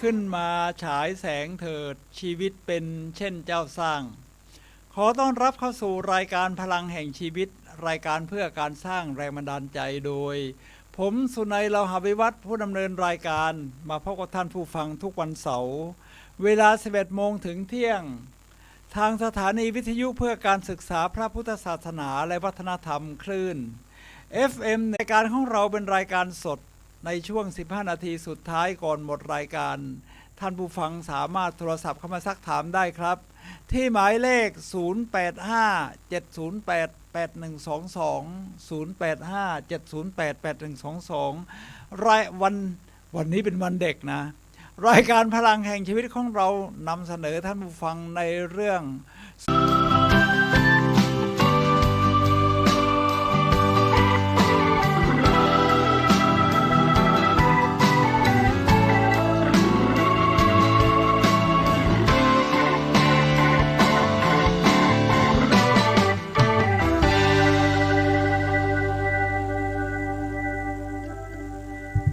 ขึ้นมาฉายแสงเถิดชีวิตเป็นเช่นเจ้าสร้างขอต้อนรับเข้าสู่รายการพลังแห่งชีวิตรายการเพื่อการสร้างแรงบันดาลใจโดยผมสุนัย เลาหะวิวัฒน์ผู้ดำเนินรายการมาพบกับท่านผู้ฟังทุกวันเสาร์เวลา 11 โมงถึงเที่ยงทางสถานีวิทยุเพื่อการศึกษาพระพุทธศาสนาและวัฒนธรรมคลื่น FM รายการของเราเป็นรายการสดในช่วง 15 นาทีสุดท้ายก่อนหมดรายการท่านผู้ฟังสามารถโทรศัพท์เข้ามาซักถามได้ครับที่หมายเลข 0857088122 0857088122 วันนี้เป็นวันเด็กนะรายการพลังแห่งชีวิตของเรานำเสนอท่านผู้ฟังในเรื่อง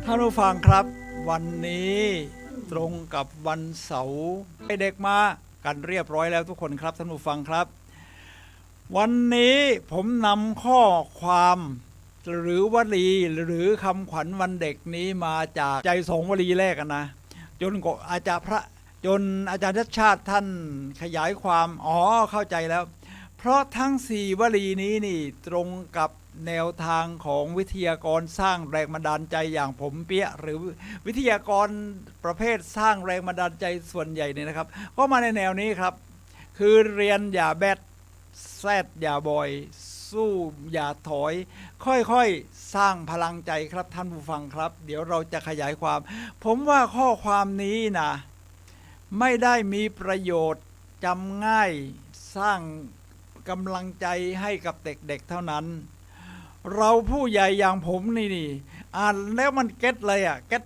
ท่านผู้ฟังครับวันนี้ตรงกับวันเสาร์ให้เด็กมากันเรียบร้อยแล้วทุกคนครับท่านผู้ฟังครับวันนี้ผมนำข้อความหรือวลีหรือคำขวัญวันเด็กนี้มาจากใจสองวลีแรกนะจนอาจารย์ชัดชาติท่านขยายความเข้าใจแล้วเพราะทั้ง4วลีนี้นี่ตรงกับแนวทางของวิทยากรสร้างแรงบันดาลใจอย่างผมเปี้ยหรือวิทยากรประเภทสร้างแรงบันดาลใจส่วนใหญ่เนี่ยนะครับก็มาในแนวนี้ครับคือเรียนอย่าแบดแซดอย่าบอยสู้อย่าถอยค่อยๆสร้างพลังใจครับท่านผู้ฟังครับเดี๋ยวเราจะขยายความผมว่าข้อความนี้นะไม่ได้มีประโยชน์จำง่ายสร้างกำลังใจให้กับเด็กๆเท่านั้นเราผู้ใหญ่อย่างผมนี่อ่านแล้วมันเก็ตเลยเก็ต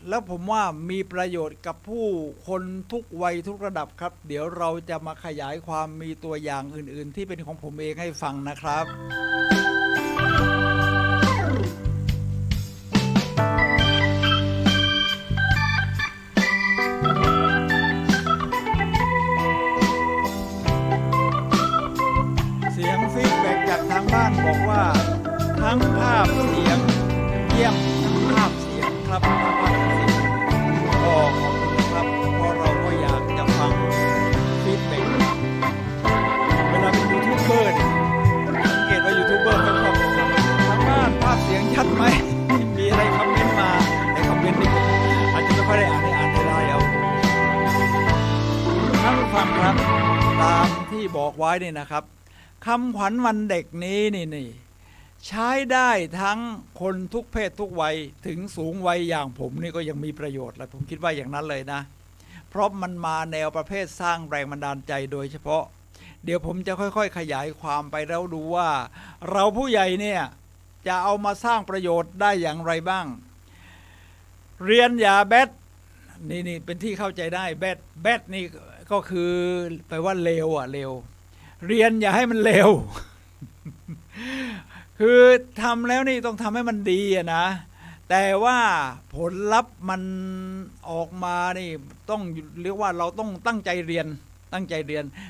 แล้วผมว่ามีประโยชน์กับผู้คนทุกวัยทุกระดับครับเดี๋ยวเราจะมาขยายความมีตัวอย่างอื่นๆที่เป็นของผมเองให้ฟังนะครับเสียงฟีดแบ็กจากทางบ้านบอกว่าทั้งภาพเสียงเยี่ยมทั้งภาพเสียงครับภาพเสียงขอบคุณครับเพราะเราก็อยากจะฟังฟีดแบ็กเวลาเป็นยูทูบเบอร์สังเกตว่ายูทูบเบอร์ไม่ชอบทางบ้านภาพเสียงชัดไหมมีอะไรคอมเมนต์มาในคอมเมนต์นี่อาจจะไม่ค่อยได้อ่านในไลน์เอาท่านผู้ฟังครับตามที่บอกไว้นี่นะครับคำขวัญวันเด็กนี้นี่ใช้ได้ทั้งคนทุกเพศทุกวัยถึงสูงวัยอย่างผมนี่ก็ยังมีประโยชน์และผมคิดว่าอย่างนั้นเลยนะเพราะมันมาแนวประเภทสร้างแรงบันดาลใจโดยเฉพาะเดี๋ยวผมจะค่อยๆขยายความไปแล้วดูว่าเราผู้ใหญ่เนี่ยจะเอามาสร้างประโยชน์ได้อย่างไรบ้างเรียนอย่าแบดนี่เป็นที่เข้าใจได้แบดนี่ก็คือแปลว่าเลวเลวเรียนอย่าให้มันเลว คือทำแล้วนี่ต้องทำให้มันดีนะแต่ว่าผลลัพธ์มันออกมานี่ต้องเรียกว่าเราต้องตั้งใจเรียน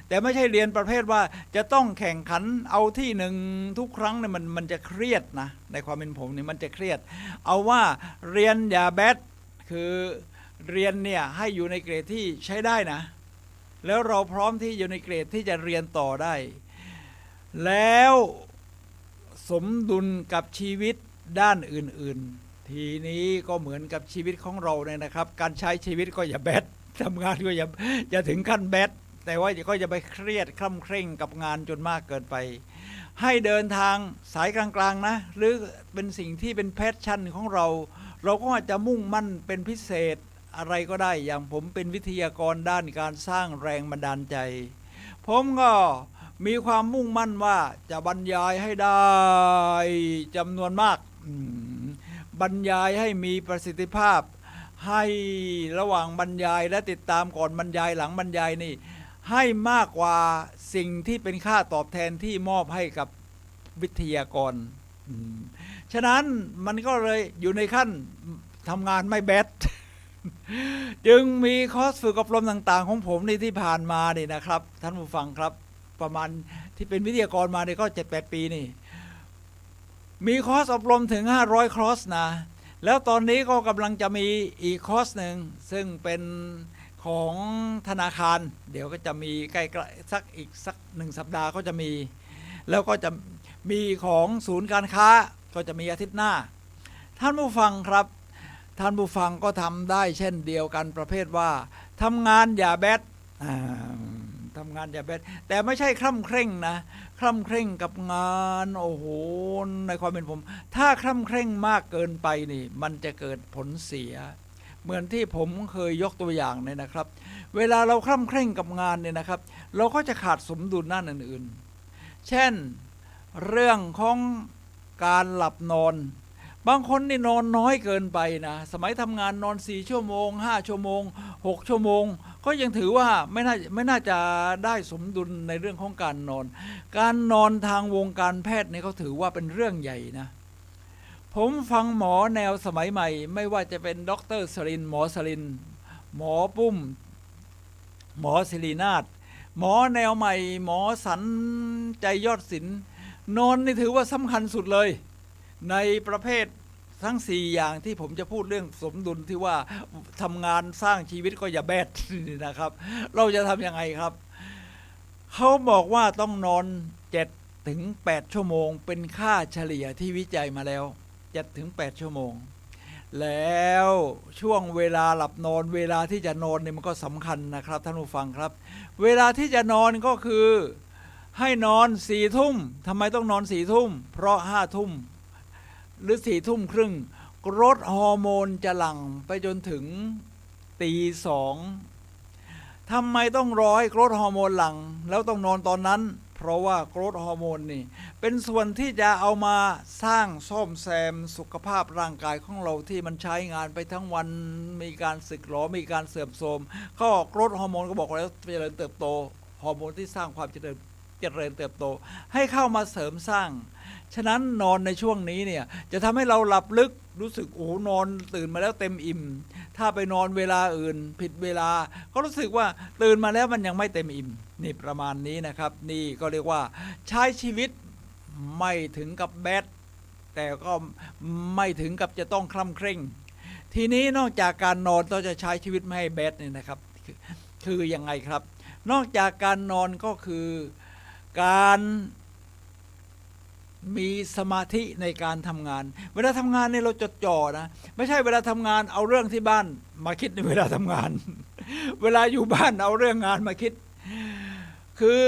แต่ไม่ใช่เรียนประเภทว่าจะต้องแข่งขันเอาที่หนึ่งทุกครั้งเนี่ยมันจะเครียดนะในความเป็นผมนี่มันจะเครียดเอาว่าเรียนอย่าแบดคือเรียนเนี่ยให้อยู่ในเกรดที่ใช้ได้นะแล้วเราพร้อมที่อยู่ในเกรดที่จะเรียนต่อได้แล้วสมดุลกับชีวิตด้านอื่นๆทีนี้ก็เหมือนกับชีวิตของเราเนี่ยนะครับการใช้ชีวิตก็อย่าแบดทำงานก็อย่าถึงขั้นแบดแต่ว่าก็จะไปเครียดคล่ำเคร่งกับงานจนมากเกินไปให้เดินทางสายกลางๆนะหรือเป็นสิ่งที่เป็นแพชชั่นของเราก็อาจจะมุ่งมั่นเป็นพิเศษอะไรก็ได้อย่างผมเป็นวิทยากรด้านการสร้างแรงบันดาลใจผมก็มีความมุ่งมั่นว่าจะบรรยายให้ได้จำนวนมากบรรยายให้มีประสิทธิภาพให้ระหว่างบรรยายและติดตามก่อนบรรยายหลังบรรยายนี่ให้มากกว่าสิ่งที่เป็นค่าตอบแทนที่มอบให้กับวิทยากรฉะนั้นมันก็เลยอยู่ในขั้นทำงานไม่แบด จึงมีคอร์สฝึกอบรมต่างๆของผมนี่ที่ผ่านมานี่นะครับท่านผู้ฟังครับประมาณที่เป็นวิทยากรมาเนี่ยก็7-8 ปีนี่มีคอร์สอบรมถึง500คอร์สนะแล้วตอนนี้ก็กำลังจะมีอีกคอร์สหนึ่งซึ่งเป็นของธนาคารเดี๋ยวก็จะมีใกล้ๆอีกสัก1 สัปดาห์ก็จะมีแล้วก็จะมีของศูนย์การค้าก็จะมีอาทิตย์หน้าท่านผู้ฟังครับท่านผู้ฟังก็ทำได้เช่นเดียวกันประเภทว่าทำงานอย่าแบดทำงานอย่าแบดแต่ไม่ใช่คล่ำเคร่งนะคล่ำเคร่งกับงานโอ้โหในความเป็นผมถ้าคล่ำเคร่งมากเกินไปนี่มันจะเกิดผลเสียเหมือนที่ผมเคยยกตัวอย่างเนี่ยนะครับเวลาเราคล่ำเคร่งกับงานเนี่ยนะครับเราก็จะขาดสมดุลด้านอื่นๆเช่นเรื่องของการหลับนอนบางคนนี่นอนน้อยเกินไปนะสมัยทำงานนอน4 ชั่วโมง5 ชั่วโมง6 ชั่วโมงก็ยังถือว่าไม่น่าจะได้สมดุลในเรื่องของการนอนการนอนทางวงการแพทย์นี่เขาถือว่าเป็นเรื่องใหญ่นะผมฟังหมอแนวสมัยใหม่ไม่ว่าจะเป็นดร.สรินหมอสรินหมอปุ้มหมอศิรินาถหมอแนวใหม่หมอสันใจยอดศิลป์นอนนี่ถือว่าสำคัญสุดเลยในประเภททั้ง4อย่างที่ผมจะพูดเรื่องสมดุลที่ว่าทำงานสร้างชีวิตก็อย่าแบดนะครับเราจะทำยังไงครับเขาบอกว่าต้องนอน7-8 ชั่วโมงเป็นค่าเฉลี่ยที่วิจัยมาแล้ว7-8 ชั่วโมงแล้วช่วงเวลาหลับนอนเวลาที่จะนอนเนี่ยมันก็สำคัญนะครับท่านผู้ฟังครับเวลาที่จะนอนก็คือให้นอน4 ทุ่มทำไมต้องนอน4 ทุ่มเพราะ5 ทุ่มหรือ4 ทุ่มครึ่งกรดฮอร์โมนจะหลั่งไปจนถึงตี 2ทำไมต้องรอให้กรดฮอร์โมนหลั่งแล้วต้องนอนตอนนั้นเพราะว่ากรดฮอร์โมนนี่เป็นส่วนที่จะเอามาสร้างซ่อมแซมสุขภาพร่างกายของเราที่มันใช้งานไปทั้งวันมีการสึกหรอมีการเสื่อมโทรมก็กรดฮอร์โมนก็บอกแล้วเจริญเติบโตฮอร์โมนที่สร้างความเจริญเติบโตให้เข้ามาเสริมสร้างฉะนั้นนอนในช่วงนี้เนี่ยจะทำให้เราหลับลึกรู้สึกโอ้นอนตื่นมาแล้วเต็มอิ่มถ้าไปนอนเวลาอื่นผิดเวลาก็รู้สึกว่าตื่นมาแล้วมันยังไม่เต็มอิ่มนี่ประมาณนี้นะครับนี่ก็เรียกว่าใช้ชีวิตไม่ถึงกับแบดแต่ก็ไม่ถึงกับจะต้องคล่ำเคร่งทีนี้นอกจากการนอนเราจะใช้ชีวิตไม่ให้แบดเนี่ยนะครับคือยังไงครับนอกจากการนอนก็คือการมีสมาธิในการทำงานเวลาทำงานเนี่ยเราจดจ่อนะไม่ใช่เวลาทำงานเอาเรื่องที่บ้านมาคิดในเวลาทำงานเวลาอยู่บ้านเอาเรื่องงานมาคิดคือ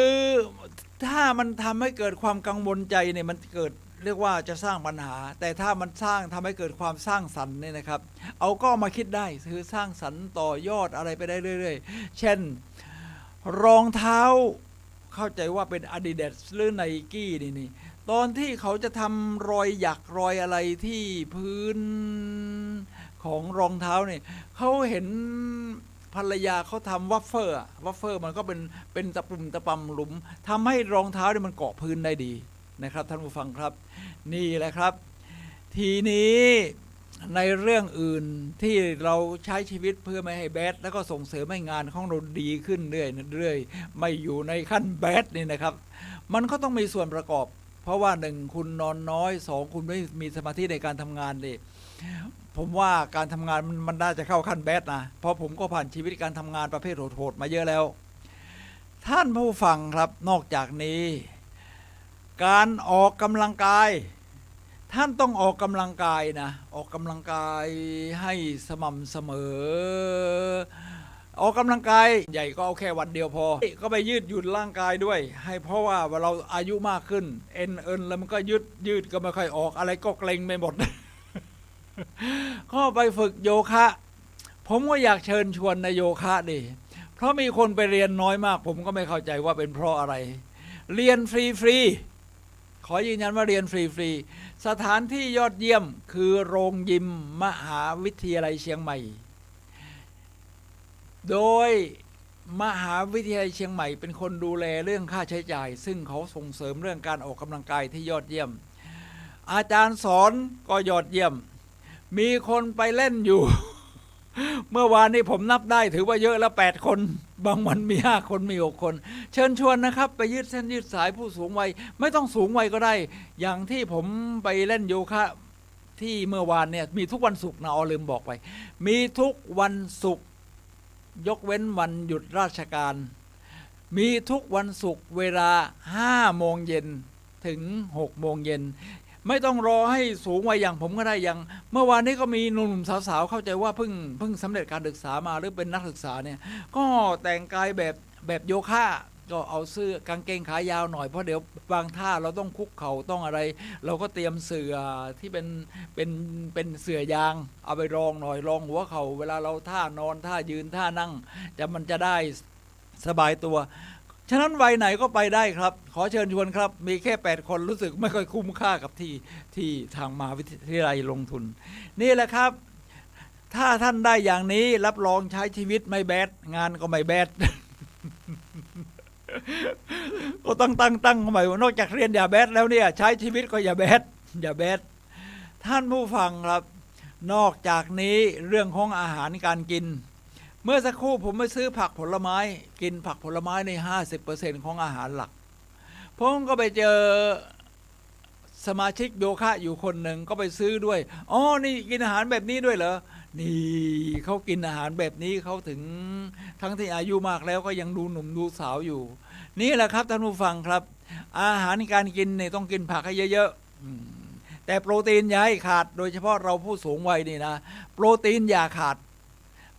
ถ้ามันทำให้เกิดความกังวลใจเนี่ยมันเกิดเรียกว่าจะสร้างปัญหาแต่ถ้ามันทำให้เกิดความสร้างสรรค์เนี่ยนะครับเอาก็มาคิดได้คือสร้างสรรค์ต่อยอดอะไรไปได้เรื่อยๆเช่นรองเท้าเข้าใจว่าเป็น Adidas หรือ Nike นี่ตอนที่เขาจะทำรอยหยักรอยอะไรที่พื้นของรองเท้าเนี่ยเขาเห็นภรรยาเขาทำวัฟเฟอร์มันก็เป็นตะปุ่มตะปำหลุมทำให้รองเท้าเนี่ยมันเกาะพื้นได้ดีนะครับท่านผู้ฟังครับนี่แหละครับทีนี้ในเรื่องอื่นที่เราใช้ชีวิตเพื่อไม่ให้แบดแล้วก็ส่งเสริมให้งานของเราดีขึ้นเรื่อยไม่อยู่ในขั้นแบดนี่นะครับมันก็ต้องมีส่วนประกอบเพราะว่า1คุณนอนน้อย2คุณไม่มีสมาธิในการทำงานดิผมว่าการทำงานมันน่าจะเข้าขั้นแบดนะเพราะผมก็ผ่านชีวิตการทำงานประเภทโหดๆมาเยอะแล้วท่านผู้ฟังครับนอกจากนี้การออกกำลังกายท่านต้องออกกำลังกายนะออกกำลังกายให้สม่ำเสมอออกกำลังกายใหญ่ก็เอาแค่วันเดียวพอก็ไปยืดหยุ่นร่างกายด้วยให้เพราะว่าเราอายุมากขึ้นเอ็นแล้วมันก็ยืดก็ไม่ค่อยออกอะไรก็เกร็งไปหมด ก็ไปฝึกโยคะผมก็อยากเชิญชวนในโยคะดิเพราะมีคนไปเรียนน้อยมากผมก็ไม่เข้าใจว่าเป็นเพราะอะไรเรียนฟรีขอยืนยันว่าเรียนฟรีสถานที่ยอดเยี่ยมคือโรงยิมมหาวิทยาลัยเชียงใหม่โดยมหาวิทยาลัยเชียงใหม่เป็นคนดูแลเรื่องค่าใช้จ่ายซึ่งเขาส่งเสริมเรื่องการออกกำลังกายที่ยอดเยี่ยมอาจารย์สอนก็ยอดเยี่ยมมีคนไปเล่นอยู่ เมื่อวานนี้ผมนับได้ถือว่าเยอะแล้ว8 คนบางวันมี5 คนมี6 คน เชิญชวนนะครับไปยืดเส้นยืดสายผู้สูงวัยไม่ต้องสูงวัยก็ได้ อย่างที่ผมไปเล่นโยคะที่เมื่อวานเนี่ยมีทุกวันศุกร์นะลืมบอกไปมีทุกวันศุกร์ยกเว้นวันหยุดราชการมีทุกวันศุกร์เวลา5 โมงเย็นถึง6 โมงเย็นไม่ต้องรอให้สูงวัยอย่างผมก็ได้อย่างเมื่อวานนี้ก็มีหนุ่มๆสาวๆเข้าใจว่าเพิ่งสำเร็จการศึกษามาหรือเป็นนักศึกษาเนี่ยก็แต่งกายแบบโยคะก็เอาเสื้อกางเกงขายาวหน่อยเพราะเดี๋ยวบางท่าเราต้องคุกเข่าต้องอะไรเราก็เตรียมเสื่อที่เป็นเสื่อยางเอาไปรองหน่อยรองหัวเข่าเวลาเราท่านอนท่ายืนท่านั่งมันจะได้สบายตัวฉะนั้นวัยไหนก็ไปได้ครับขอเชิญชวนครับมีแค่8 คนรู้สึกไม่ค่อยคุ้มค่ากับที่ทางมหาวิทยาลัยลงทุนนี่แหละครับถ้าท่านได้อย่างนี้รับรองใช้ชีวิตไม่แบดงานก็ไม่แบด ก็ต้องตั้งเข้าไปว่านอกจากเรียนอย่าแบดแล้วเนี่ยใช้ชีวิตก็อย่าแบดท่านผู้ฟังครับนอกจากนี้เรื่องของอาหารการกินเมื่อสักครู่ผมไปซื้อผักผลไม้กินผักผลไม้ใน 50% ของอาหารหลักผมก็ไปเจอสมาชิกโยคะอยู่คนหนึ่งก็ไปซื้อด้วยอ๋อนี่กินอาหารแบบนี้ด้วยเหรอนี่เขากินอาหารแบบนี้เขาถึงทั้งที่อายุมากแล้วก็ยังดูหนุ่มดูสาวอยู่นี่แหละครับท่านผู้ฟังครับอาหารการกินเนี่ยต้องกินผักให้เยอะๆแต่โปรตีนอย่าให้ขาดโดยเฉพาะเราผู้สูงวัยนี่นะโปรตีนอย่าขาด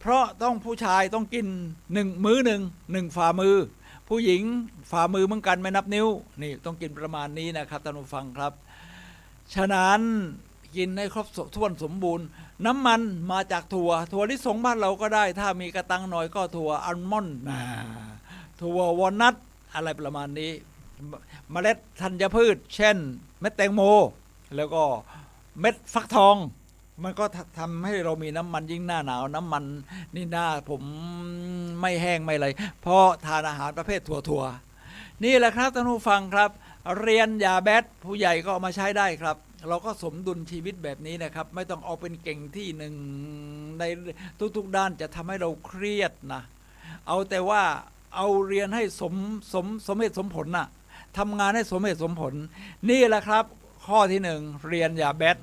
เพราะต้องผู้ชายต้องกินมื้อหนึ่งฝ่ามือผู้หญิงฝ่ามือเหมือนกันไม่นับนิ้วนี่ต้องกินประมาณนี้นะครับท่านผู้ฟังครับฉะนั้นกินให้ครบถ้วนสมบูรณ์น้ำมันมาจากถั่วลิสงบ้านเราก็ได้ถ้ามีกระตังหน่อยก็ถั่วอัลมอนด์ถั่ววอลนัทอะไรประมาณนี้เมล็ดธัญพืชเช่นเม็ดแตงโมแล้วก็เม็ดฟักทองมันก็ทำให้เรามีน้ำมันยิ่งหน้าหนาวน้ำมันนี่หน้าผมไม่แห้งไม่อะไรเพราะทานอาหารประเภทถั่วนี่แหละครับท่านผู้ฟังครับเรียนอย่าแบดผู้ใหญ่ก็เอามาใช้ได้ครับเราก็สมดุลชีวิตแบบนี้นะครับไม่ต้องเอาเป็นเก่งที่หนึ่งในทุกๆด้านจะทำให้เราเครียดนะเอาแต่ว่าเอาเรียนให้สมเหตุสมผลน่ะทำงานให้สมเหตุสมผลนี่แหละครับข้อที่1เรียนอย่าแบด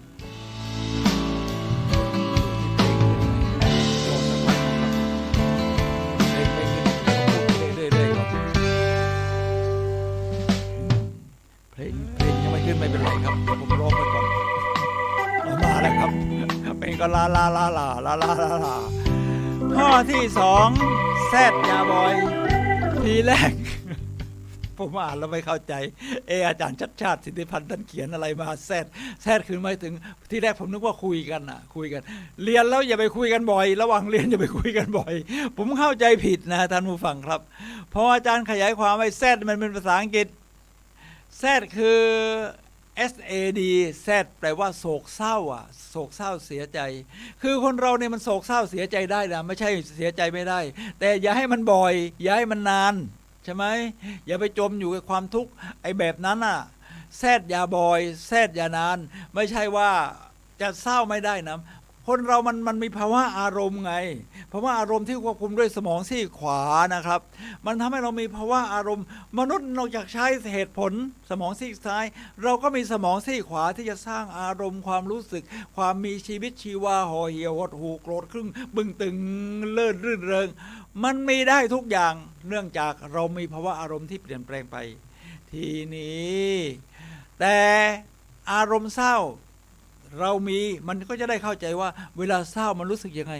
ไม่เป็นไรครับผมร้องไปก่อนมาแล้วครับเป็นก็ลาข้อที่2แซดยาบอยทีแรกผมอ่านแล้วไม่เข้าใจอาจารย์ชัดชาติสิทธิพันธ์ท่านเขียนอะไรมาแซดคือหมายถึงที่แรกผมนึกว่าคุยกันเรียนแล้วอย่าไปคุยกันบ่อยระหว่างเรียนอย่าไปคุยกันบ่อยผมเข้าใจผิดนะท่านผู้ฟังครับเพราะอาจารย์ขยายความไว้แซดมันเป็นภาษาอังกฤษแซดคือ SAD แซดแปลว่าโศกเศร้าโศกเศร้าเสียใจคือคนเราเนี่ยมันโศกเศร้าเสียใจได้นะไม่ใช่เสียใจไม่ได้แต่อย่าให้มันบ่อยอย่าให้มันนานใช่ไหมอย่าไปจมอยู่กับความทุกข์ไอ้แบบนั้นแซดอย่าบ่อยแซดอย่านานไม่ใช่ว่าจะเศร้าไม่ได้นะคนเรามันมีภาวะอารมณ์ไงภาวะอารมณ์ที่ควบคุมด้วยสมองซีกขวานะครับมันทำให้เรามีภาวะอารมณ์มนุษย์นอกจากใช้เหตุผลสมองซีกซ้ายเราก็มีสมองซีกขวาที่จะสร้างอารมณ์ความรู้สึกความมีชีวิตชีวาห่อเหี่ยวหดหู่โกรธครึ่งบึ้งตึงเลื่อนรื่นเริงมันมีได้ทุกอย่างเนื่องจากเรามีภาวะอารมณ์ที่เปลี่ยนแปลงไปทีนี้แต่อารมณ์เศร้าเรามีมันก็จะได้เข้าใจว่าเวลาเศร้ามันรู้สึกยังไง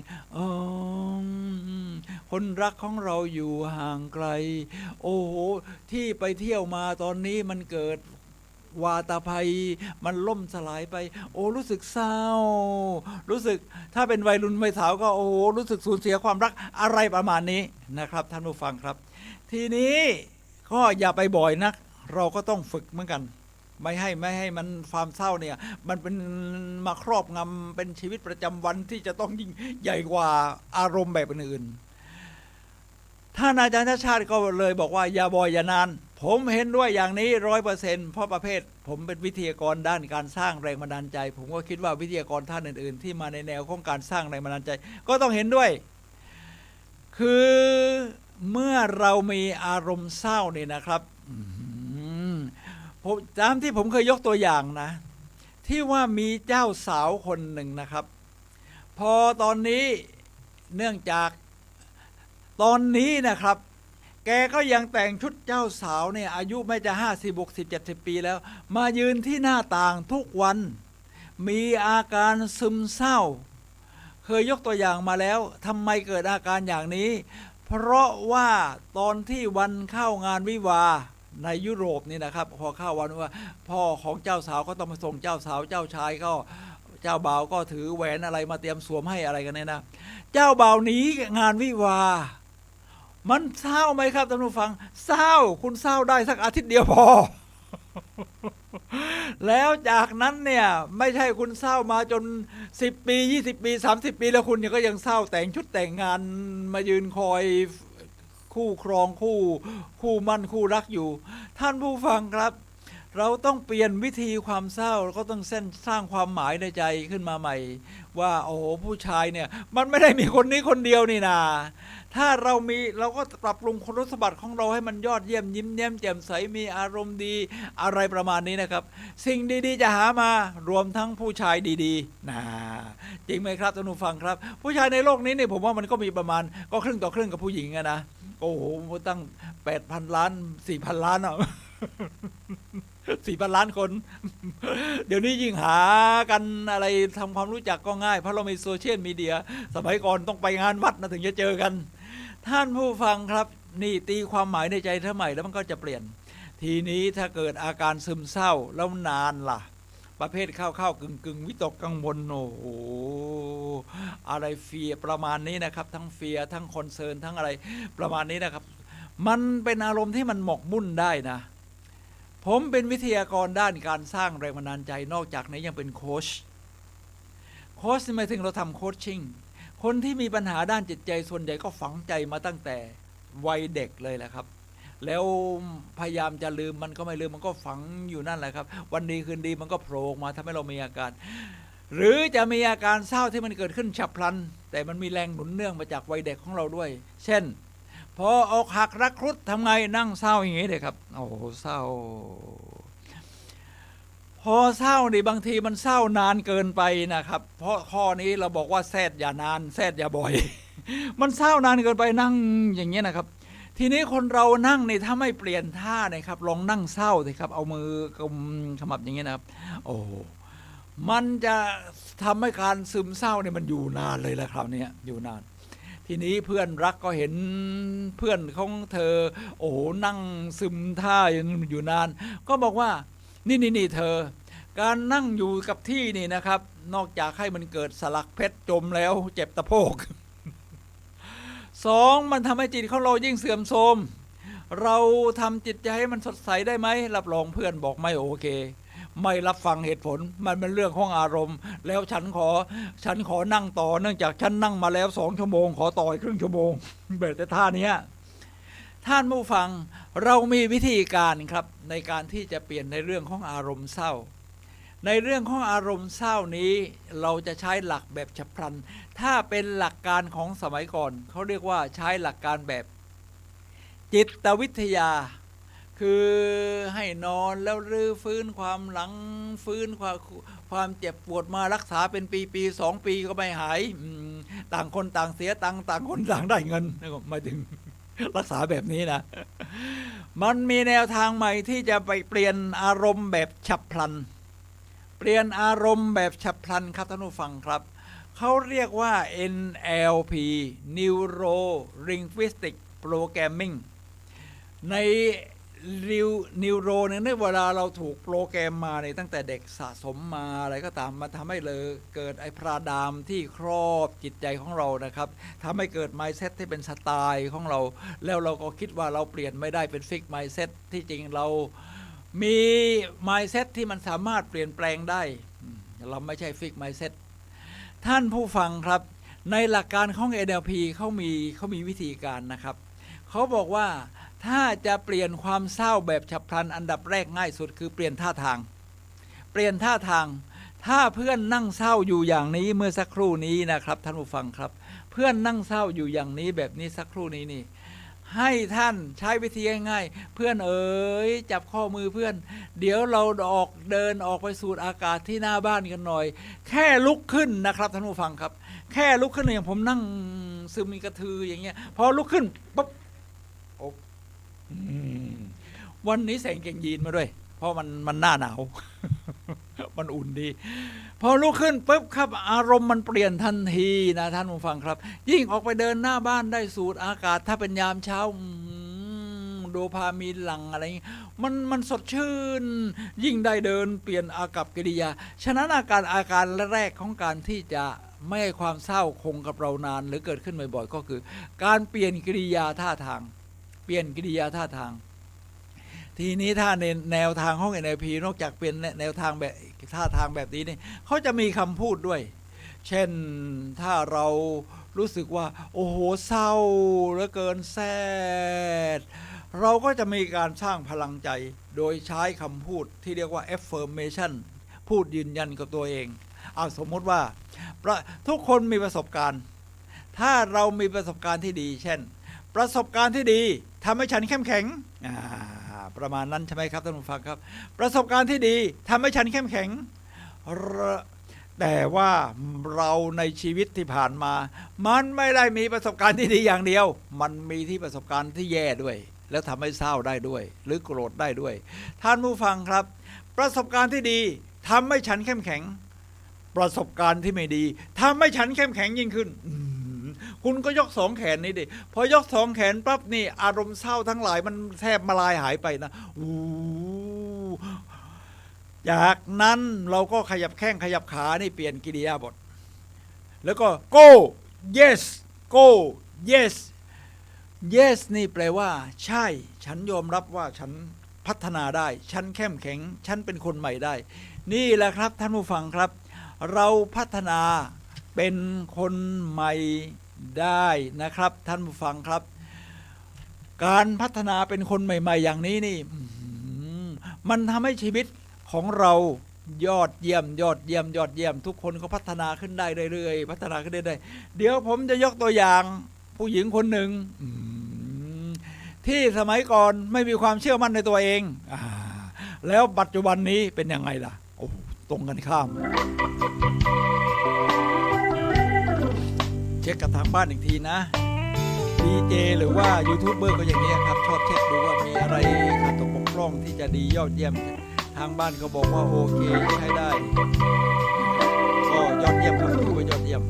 คนรักของเราอยู่ห่างไกลโอ้โหที่ไปเที่ยวมาตอนนี้มันเกิดวาตภัยมันล่มสลายไปโอ้รู้สึกเศร้ารู้สึกถ้าเป็นวัยรุ่นวัยสาวก็โอ้รู้สึกสูญเสียความรักอะไรประมาณนี้นะครับท่านผู้ฟังครับทีนี้ก็อย่าไปบ่อยนักเราก็ต้องฝึกเหมือนกันไม่ให้มันความเศร้าเนี่ยมันเป็นมาครอบงำเป็นชีวิตประจำวันที่จะต้องยิ่งใหญ่กว่าอารมณ์แบบอื่นท่านอาจารย์ชาติก็เลยบอกว่าอย่าบ่อยอย่านาน ผมเห็นด้วยอย่างนี้100%เพราะประเภทผมเป็นวิทยากรด้านการสร้างแรงบันดาลใจผมก็คิดว่าวิทยากรท่านอื่นๆที่มาในแนวของการสร้างแรงบันดาลใจก็ต้องเห็นด้วยคือเมื่อเรามีอารมณ์เศร้านี่นะครับผมตามที่ผมเคยยกตัวอย่างนะที่ว่ามีเจ้าสาวคนหนึ่งนะครับพอตอนนี้เนื่องจากตอนนี้นะครับแกก็ยังแต่งชุดเจ้าสาวเนี่ยอายุไม่จะ50 60 70 ปีแล้วมายืนที่หน้าต่างทุกวันมีอาการซึมเศร้าเคยยกตัวอย่างมาแล้วทำไมเกิดอาการอย่างนี้เพราะว่าตอนที่วันเข้างานวิวาห์ในยุโรปนี่นะครับพอเข้าวันว่าพ่อของเจ้าสาวก็ต้องมาส่งเจ้าสาวเจ้าชายก็เจ้าบ่าวก็ถือแหวนอะไรมาเตรียมสวมให้อะไรกันเนี่ยนะเจ้าบ่าวหนีงานวิวาห์มันเศร้าไหมครับท่านผู้ฟังเศร้าคุณเศร้าได้สักอาทิตย์เดียวพอ แล้วจากนั้นเนี่ยไม่ใช่คุณเศร้ามาจน10 ปี20 ปี30 ปีแล้วคุณก็ยังเศร้าแต่งชุดแต่งงานมายืนคอยคู่ครองคู่มั่นคู่รักอยู่ท่านผู้ฟังครับเราต้องเปลี่ยนวิธีความเศร้าก็ต้องสร้างความหมายในใจขึ้นมาใหม่ว่าโอ้โหผู้ชายเนี่ยมันไม่ได้มีคนนี้คนเดียวนี่นาถ้าเราก็ปรับปรุงคุณสมบัติของเราให้มันยอดเยี่ยมยิ้มแย้มแจ่มใสมีอารมณ์ดีอะไรประมาณนี้นะครับสิ่งดีๆจะหามารวมทั้งผู้ชายดีๆนะจริงไหมครับท่านผู้ฟังครับผู้ชายในโลกนี้เนี่ยผมว่ามันก็มีประมาณก็ครึ่งต่อครึ่งกับผู้หญิงนะโอ้โหตั้ง8,000 ล้าน 4,000 ล้านอ่ะ4,000 ล้านคนเดี๋ยวนี้ยิ่งหากันอะไรทำความรู้จักก็ง่ายเพราะเรามีโซเชียลมีเดียสมัยก่อนต้องไปงานวัดนะถึงจะเจอกันท่านผู้ฟังครับนี่ตีความหมายในใจเท่าไหร่แล้วมันก็จะเปลี่ยนทีนี้ถ้าเกิดอาการซึมเศร้าแล้วนานล่ะประเภทเข้ากึ่งวิตกกังวลโอ้โหอะไรเฟียประมาณนี้นะครับทั้งเฟียทั้งคอนเซิร์นทั้งอะไรประมาณนี้นะครับมันเป็นอารมณ์ที่มันหมกมุ่นได้นะผมเป็นวิทยากรด้านการสร้างแรงบันดาลใจนอกจากนี้ยังเป็นโค้ชหมายถึงเราทำโค้ชชิ่งคนที่มีปัญหาด้านจิตใจส่วนใหญ่ก็ฝังใจมาตั้งแต่วัยเด็กเลยแหละครับแล้วพยายามจะลืมมันก็ไม่ลืมมันก็ฝังอยู่นั่นแหละครับวันดีคืนดีมันก็โผล่มาทำให้เรามีอาการหรือจะมีอาการเศร้าที่มันเกิดขึ้นฉับพลันแต่มันมีแรงหนุนเนื่องมาจากวัยเด็กของเราด้วยเช่นพออกหักรักครุฑทำไงนั่งเศร้าอย่างนี้เลยครับโอ้เศร้าพอเศร้านี่บางทีมันเศร้านานเกินไปนะครับเพราะข้อนี้เราบอกว่าแซดอย่านานแซดอย่าบ่อย มันเศร้านานเกินไปนั่งอย่างเงี้ยนะครับทีนี้คนเรานั่งนี่ถ้าไม่เปลี่ยนท่านะครับลองนั่งเศร้าสิครับเอามือกำขมับอย่างเงี้ยนะครับโอ้มันจะทำให้การซึมเศร้าเนี่ยมันอยู่นานเลยแหละครับเนี่ยอยู่นานทีนี้เพื่อนรักก็เห็นเพื่อนของเธอโอ้นั่งซึมท่าอยู่นานก็บอกว่านี่เธอการนั่งอยู่กับที่นี่นะครับนอกจากให้มันเกิดสลักเพชรจมแล้วเจ็บตะโพก2มันทำให้จิตของเรายิ่งเสื่อมโทรมเราทำจิตใจให้มันสดใสได้ไหมรับรองเพื่อนบอกไม่โอเคไม่รับฟังเหตุผลมันเป็นเรื่องของอารมณ์แล้วฉันขอนั่งต่อเนื่องจากฉันนั่งมาแล้ว2 ชั่วโมงขอต่ออีกครึ่งชั่วโมงแบบแต่ท่านี้ท่านผู้ฟังเรามีวิธีการครับในการที่จะเปลี่ยนในเรื่องของอารมณ์เศร้าในเรื่องของอารมณ์เศร้านี้เราจะใช้หลักแบบฉับพลันถ้าเป็นหลักการของสมัยก่อนเขาเรียกว่าใช้หลักการแบบจิตวิทยาคือให้นอนแล้วรื้อฟื้นความหลังฟื้นความเจ็บปวดมารักษาเป็นปี2 ปีก็ไม่หายต่างคนต่างเสียตังค์ต่างคนต่างได้เงินหมายถึงรักษาแบบนี้นะมันมีแนวทางใหม่ที่จะไปเปลี่ยนอารมณ์แบบฉับพลันเปลี่ยนอารมณ์แบบฉับพลันครับท่านผู้ฟังครับเขาเรียกว่า NLP Neuro Linguistic Programming ในนิวโรเนี่ยเวลาเราถูกโปรแกรมมาในตั้งแต่เด็กสะสมมาอะไรก็ตามมาทำให้เลยเกิดไอ้พระดามที่ครอบจิตใจของเรานะครับทำให้เกิด mindset ที่เป็นสไตล์ของเราแล้วเราก็คิดว่าเราเปลี่ยนไม่ได้เป็นฟิก mindset ที่จริงเรามี mindset ที่มันสามารถเปลี่ยนแปลงได้เราไม่ใช่ฟิก mindset ท่านผู้ฟังครับในหลักการของ NLP เขามีวิธีการนะครับเขาบอกว่า ถ้าจะเปลี่ยนความเศร้าแบบฉับพลันอันดับแรกง่ายสุดคือเปลี่ยนท่าทางเปลี่ยนท่าทางถ้าเพื่อนนั่งเศร้าอยู่อย่างนี้เมื่อสักครู่นี้นะครับท่านผู้ฟังครับเพื่อนนั่งเศร้าอยู่อย่างนี้แบบนี้สักครู่นี้นี่ให้ท่านใช้วิธีง่ายๆเพื่อนเอ๋ยจับข้อมือเพื่อนเดี๋ยวเราเดินออกไปสูดอากาศที่หน้าบ้านกันหน่อยแค่ลุกขึ้นนะครับท่านผู้ฟังครับแค่ลุกขึ้นอย่างผมนั่งซึมมีกระทืออย่างเงี้ยพอลุกขึ้นปุ๊บวันนี้ใส่กางเกงยีนมาด้วยเพราะมันหน้าหนาว มันอุ่นดีพอลุกขึ้นปุ๊บครับอารมณ์มันเปลี่ยนทันทีนะท่านผู้ฟังครับยิ่งออกไปเดินหน้าบ้านได้สูดอากาศถ้าเป็นยามเช้าโดพามีนหลั่งอะไรมันสดชื่นยิ่งได้เดินเปลี่ยนอากัปกิริยาฉะนั้นอาการแรกของการที่จะไม่ให้ความเศร้าคงกับเรานานหรือเกิดขึ้นบ่อยๆก็คือการเปลี่ยนกิริยาท่าทางเปลี่ยนกิริยาท่าทางทีนี้ถ้าในแนวทางของ NLP นอกจากเป็นแนวทางแบบท่าทางแบบนี้นี่เขาจะมีคำพูดด้วยเช่นถ้าเรารู้สึกว่าโอ้โหเศร้าเหลือเกินแซดเราก็จะมีการสร้างพลังใจโดยใช้คำพูดที่เรียกว่า affirmation พูดยืนยันกับตัวเองเอาสมมติว่าทุกคนมีประสบการณ์ถ้าเรามีประสบการณ์ที่ดีเช่นประสบการณ์ที่ดีทำให้ฉันเข้มแข็งประมาณนั้นใช่ไหมครับท่านผู้ฟังครับประสบการณ์ที่ดีทำให้ฉันเข้มแข็งแต่ว่าเราในชีวิตที่ผ่านมามันไม่ได้มีประสบการณ์ที่ดีอย่างเดียวมันมีที่ประสบการณ์ที่แย่ด้วยแล้วทำให้เศร้าได้ด้วยหรือโกรธได้ด้วยท่านผู้ฟังครับประสบการณ์ที่ดีทำให้ฉันเข้มแข็งประสบการณ์ที่ไม่ดีทำให้ฉันเข้มแข็งยิ่งขึ้นคุณก็ยกสองแขนนี้ดิพอยกสองแขนปั๊บนี่อารมณ์เศร้าทั้งหลายมันแทบมาลายหายไปนะจากนั้นเราก็ขยับแข้งขยับขานี่เปลี่ยนกิริยาบทแล้วก็ go yes go yes yes นี่แปลว่าใช่ฉันยอมรับว่าฉันพัฒนาได้ฉันเข้มแข็งฉันเป็นคนใหม่ได้นี่แหละครับท่านผู้ฟังครับเราพัฒนาเป็นคนใหม่ได้นะครับท่านผู้ฟังครับการพัฒนาเป็นคนใหม่ๆอย่างนี้นี่มันทำให้ชีวิตของเรายอดเยี่ยมยอดเยี่ยมยอดเยี่ยมทุกคนก็พัฒนาขึ้นได้เรื่อยๆพัฒนาขึ้นได้เดี๋ยวผมจะยกตัวอย่างผู้หญิงคนหนึ่งที่สมัยก่อนไม่มีความเชื่อมั่นในตัวเองแล้วปัจจุบันนี้เป็นยังไงล่ะโอ้ตรงกันข้ามเช็คกับทางบ้านอีกทีนะดีเจหรือว่ายูทูบเบอร์ก็อย่างนี้ครับชอบเช็คดูว่ามีอะไรขาดตกบกพร่องที่จะดียอดเยี่ยมทางบ้านก็บอกว่าโอเคใช้ได้ก็ยอดเยี่ยมครับถือว่ายอดเยี่ยม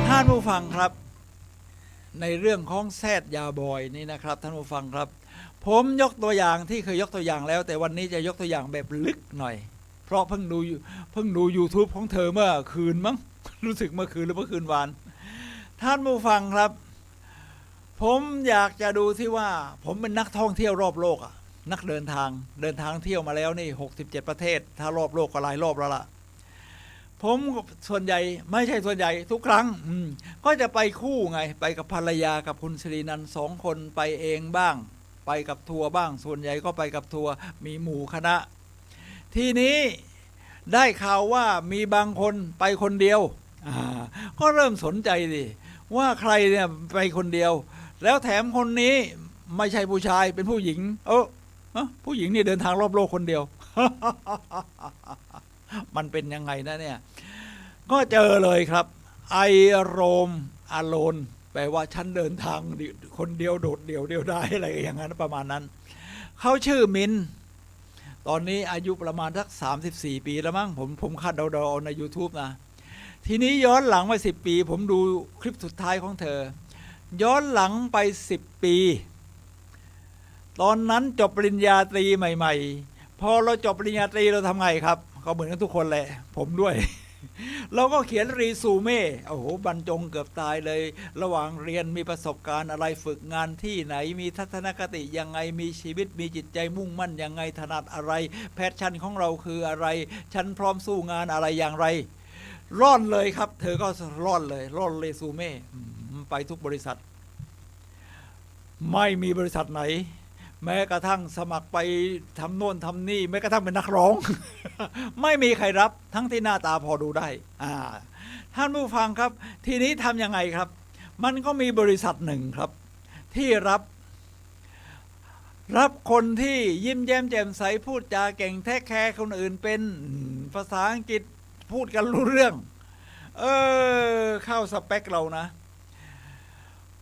ท่านผู้ฟังครับในเรื่องของแซดยาบอยนี่นะครับท่านผู้ฟังครับผมยกตัวอย่างที่เคยยกตัวอย่างแล้วแต่วันนี้จะยกตัวอย่างแบบลึกหน่อยเพราะเพิ่งดู YouTube ของเธอเมื่อคืนมั้งรู้สึกเมื่อคืนหรือเมื่อคืนวานท่านผู้ฟังครับผมอยากจะดูที่ว่าผมเป็นนักท่องเที่ยวรอบโลกนักเดินทางเที่ยวมาแล้วนี่67ประเทศถ้ารอบโลกก็หลายรอบแล้วล่ะผมส่วนใหญ่ไม่ใช่ส่วนใหญ่ทุกครั้งก็จะไปคู่ไงไปกับภรรยากับคุณสิรินันท์2 คนไปเองบ้างไปกับทัวร์บ้างส่วนใหญ่ก็ไปกับทัวร์มีหมู่คณะทีนี้ได้ข่าวว่ามีบางคนไปคนเดียวก็เริ่มสนใจดิว่าใครเนี่ยไปคนเดียวแล้วแถมคนนี้ไม่ใช่ผู้ชายเป็นผู้หญิงผู้หญิงนี่เดินทางรอบโลกคนเดียว มันเป็นยังไงนะเนี่ยก็เจอเลยครับไอโรมอโลนแปลว่าฉันเดินทางคนเดียวโดดเดี่ยวได้อะไรอย่างนั้นประมาณนั้นเขาชื่อมินตอนนี้อายุประมาณสัก34 ปีแล้วมั้งผมคาดเดาๆใน YouTube นะทีนี้ย้อนหลังไป10 ปีผมดูคลิปสุดท้ายของเธอย้อนหลังไป10 ปีตอนนั้นจบปริญญาตรีใหม่ๆพอเราจบปริญญาตรีเราทำไงครับก็เหมือนกันทุกคนแหละผมด้วย เราก็เขียนรีซูเม่โอ้โหบรรจงเกือบตายเลยระหว่างเรียนมีประสบการณ์อะไรฝึกงานที่ไหนมีทัศนคติยังไงมีชีวิตมีจิตใจมุ่งมั่นยังไงถนัดอะไรแพชชั่นของเราคืออะไรฉันพร้อมสู้งานอะไรอย่างไรร่อนเลยครับเธอก็ร่อนเลยร่อนเรซูเม่ไปทุกบริษัท ไม่มีบริษัทไหนแม้กระทั่งสมัครไปทำโน่นทำนี่แม้กระทั่งเป็นนักร้อง ไม่มีใครรับทั้งที่หน้าตาพอดูได้ท่านผู้ฟังครับทีนี้ทำยังไงครับมันก็มีบริษัทหนึ่งครับที่รับคนที่ยิ้มแย้มแจ่มใสพูดจาเก่งแท้แคร์คนอื่นเป็นภาษาอังกฤษพูดกันรู้เรื่องเข้าสเปคเรานะ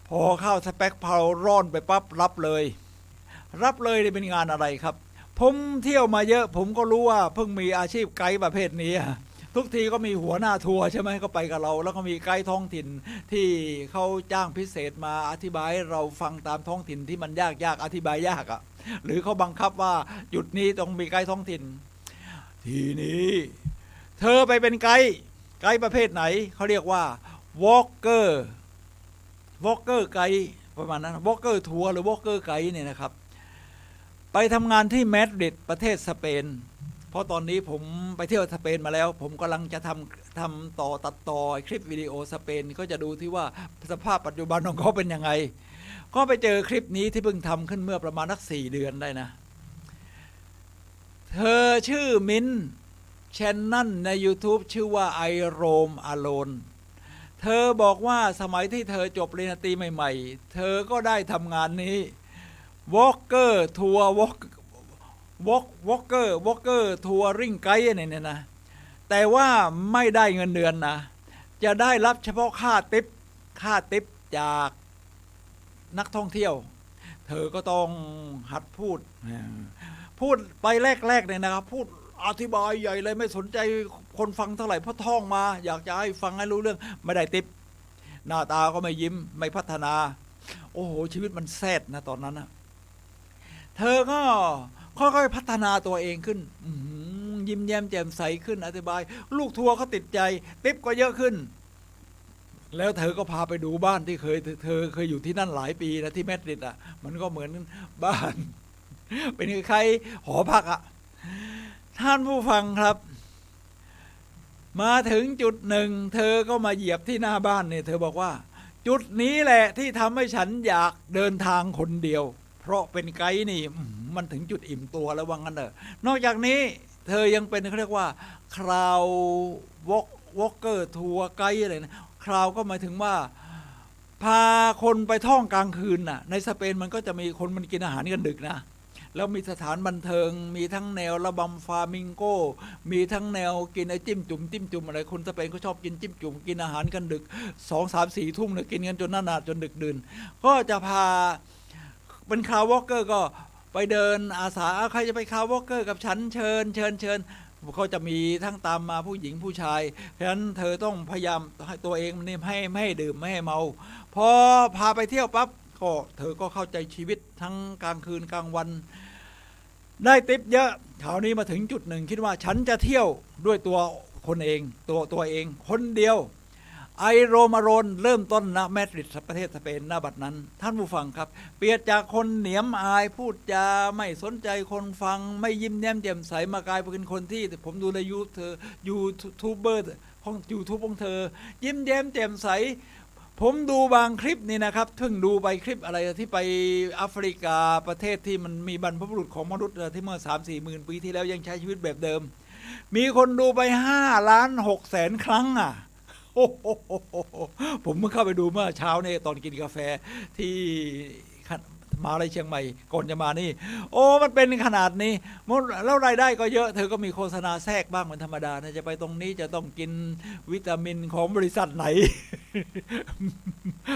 พอเข้าสเปคพอร่อนไปปั๊บรับเลยนี่เป็นงานอะไรครับผมเที่ยวมาเยอะผมก็รู้ว่าเพิ่งมีอาชีพไกด์ประเภทนี้ทุกทีก็มีหัวหน้าทัวร์ใช่ไหมก็ไปกับเราแล้วก็มีไกด์ท้องถิ่นที่เขาจ้างพิเศษมาอธิบายเราฟังตามท้องถิ่นที่มันยากอธิบายยากหรือเขาบังคับว่าจุดนี้ต้องมีไกด์ท้องถิ่นทีนี้เธอไปเป็นไกด์ประเภทไหนเขาเรียกว่าวอล์กเกอร์ไกด์ประมาณนั้นวอล์กเกอร์ทัวร์หรือวอล์กเกอร์ไกด์เนี่ยนะครับไปทำงานที่มาดริดประเทศสเปนเพราะตอนนี้ผมไปเที่ยวสเปนมาแล้วผมกำลังจะตัดต่อคลิปวิดีโอสเปนก็จะดูที่ว่าสภาพปัจจุบันของเขาเป็นยังไงก็ไปเจอคลิปนี้ที่เพิ่งทำขึ้นเมื่อประมาณสัก4 เดือนได้นะเธอชื่อมิ้นแชนนั่นใน YouTube ชื่อว่า I Roam Alone เธอบอกว่าสมัยที่เธอจบปริญญาตรีใหม่ๆเธอก็ได้ทำงานนี้วอล์กเกอร์ทัวร์วอล์กเกอร์ทัวริงไกด์เนี่ยนะแต่ว่าไม่ได้เงินเดือนนะจะได้รับเฉพาะค่าติปจากนักท่องเที่ยวเธอก็ต้องหัดพูดไปแรกเนี่ยนะครับพูดอธิบายใหญ่เลยไม่สนใจคนฟังเท่าไหร่เพราะท่องมาอยากจะให้ฟังให้รู้เรื่องไม่ได้ติปหน้าตาก็ไม่ยิ้มไม่พัฒนาโอ้โหชีวิตมันแซดนะตอนนั้นนะเธอก็ค่อยๆพัฒนาตัวเองขึ้นยิ้มแย้มแจ่มใสขึ้นอธิบายลูกทัวร์เขาติดใจติปก็เยอะขึ้นแล้วเธอก็พาไปดูบ้านที่เธอเคยอยู่ที่นั่นหลายปีนะที่มาดริดมันก็เหมือนบ้านเป็นคล้ายๆหอพักท่านผู้ฟังครับมาถึงจุดหนึ่งเธอก็มาเหยียบที่หน้าบ้านเนี่ยเธอบอกว่าจุดนี้แหละที่ทำให้ฉันอยากเดินทางคนเดียวเพราะเป็นไกด์นี่มันถึงจุดอิ่มตัวแล้วว่างั้นนอกจากนี้เธอยังเป็นเขาเรียกว่าคราววอล์กเกอร์ทัวร์ไกด์อะไรนะคราวก็หมายถึงว่าพาคนไปท่องกลางคืนน่ะในสเปนมันก็จะมีคนมันกินอาหารกันดึกนะแล้วมีสถานบันเทิงมีทั้งแนวระบำฟามิงโกมีทั้งแนวกินไอ้จิ้มจุ่มอะไรคนสเปนก็ชอบกินจิ้มจุ่มกินอาหารกันดึก2 3 4 ทุ่มเนี่ยกินกันจนนานจนดึกดื่นก็จะพาเป็นคาร์วอล์กเกอร์ก็ไปเดินอาสาใครจะไปคาร์วอล์กเกอร์กับฉันเชิญเขาจะมีทั้งตามมาผู้หญิงผู้ชายเพราะฉะนั้นเธอต้องพยายามให้ตัวเองนี่ไม่ให้ดื่มไม่ให้เมาพอพาไปเที่ยวปั๊บก็เธอก็เข้าใจชีวิตทั้งกลางคืนกลางวันได้ติปเยอะคราวนี้มาถึงจุดหนึ่งคิดว่าฉันจะเที่ยวด้วยตัวคนเองตัวเองคนเดียวไอโรมาโรนเริ่มต้นณมาดริดประเทศสเปนณบัดนั้นท่านผู้ฟังครับเปลี่ยนจากคนเหนียมอายพูดจาไม่สนใจคนฟังไม่ยิ้มแย้มแจ่มใสมากลายเป็นคนที่ผมดูในยูทูบเบอร์ของยูทูบของเธอยิ้มแย้มแจ่มใสผมดูบางคลิปนี่นะครับเพิ่งดูไปคลิปอะไรที่ไปแอฟริกาประเทศที่มันมีบรรพบุรุษของมนุษย์ที่เมื่อ 3-4 หมื่นปีที่แล้วยังใช้ชีวิตแบบเดิมมีคนดูไป5,600,000 ครั้งผมเพิ่งเข้าไปดูเมื่อเช้าเนี่ยตอนกินกาแฟที่มาเลยเชียงใหม่ก่อนจะมานี่มันเป็นขนาดนี้แล้วรายได้ก็เยอะเธอก็มีโฆษณาแทรกบ้างเป็นธรรมดานะจะไปตรงนี้จะต้องกินวิตามินของบริษัทไหน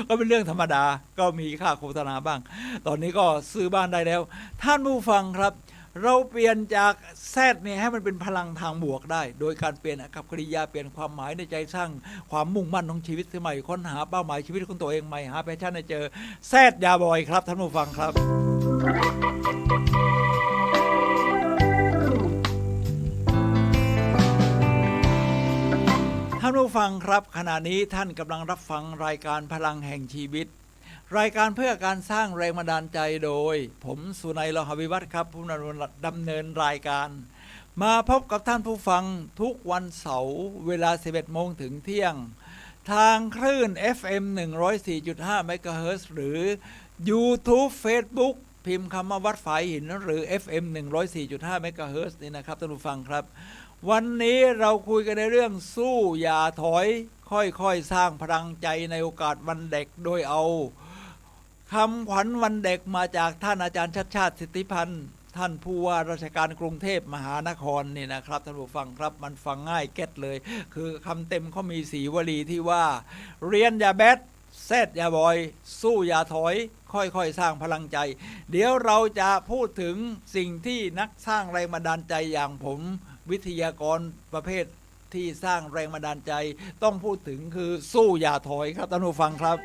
ก็เป็นเรื่องธรรมดาก็มีค่าโฆษณาบ้างตอนนี้ก็ซื้อบ้านได้แล้วท่านผู้ฟังครับเราเปลี่ยนจากแซดเนี่ยให้มันเป็นพลังทางบวกได้โดยการเปลี่ยนกับกริยาเปลี่ยนความหมายในใจสร้างความมุ่งมั่นของชีวิตใหม่ค้นหาเป้าหมายชีวิตของตัวเองใหม่หาแพชชั่นให้เจอแซดยาบอยครับท่านผู้ฟังครับท่านผู้ฟังครับขณะนี้ท่านกำลังรับฟังรายการพลังแห่งชีวิตรายการเพื่อการสร้างแรงบันดาลใจโดยผมสุนัย โลหะวิวัฒน์ครับผู้ดำเนินรายการมาพบกับท่านผู้ฟังทุกวันเสาร์เวลา 11 โมงถึงเที่ยงทางคลื่น FM 104.5 เมกะเฮิรตซ์หรือ YouTube Facebook พิมพ์คำว่าวัดฝายหินหรือ FM 104.5 เมกะเฮิรตซ์นี่นะครับท่านผู้ฟังครับวันนี้เราคุยกันในเรื่องสู้อย่าถอยค่อยๆสร้างพลังใจในโอกาสวันเด็กโดยเอาคำขวัญวันเด็กมาจากท่านอาจารย์ชัชชาติสิทธิพันธ์ท่านผู้ว่าราชการกรุงเทพมหานครนี่นะครับท่านผู้ฟังครับมันฟังง่ายเก็ตเลยคือคำเต็มเขามี4 วลีที่ว่าเรียนอย่าแบดเซตอย่าบอยสู้อย่าถอยค่อยๆสร้างพลังใจเดี๋ยวเราจะพูดถึงสิ่งที่นักสร้างแรงบันดาลใจอย่างผมวิทยากรประเภทที่สร้างแรงบันดาลใจต้องพูดถึงคือสู้อย่าถอยครับท่านผู้ฟังครับ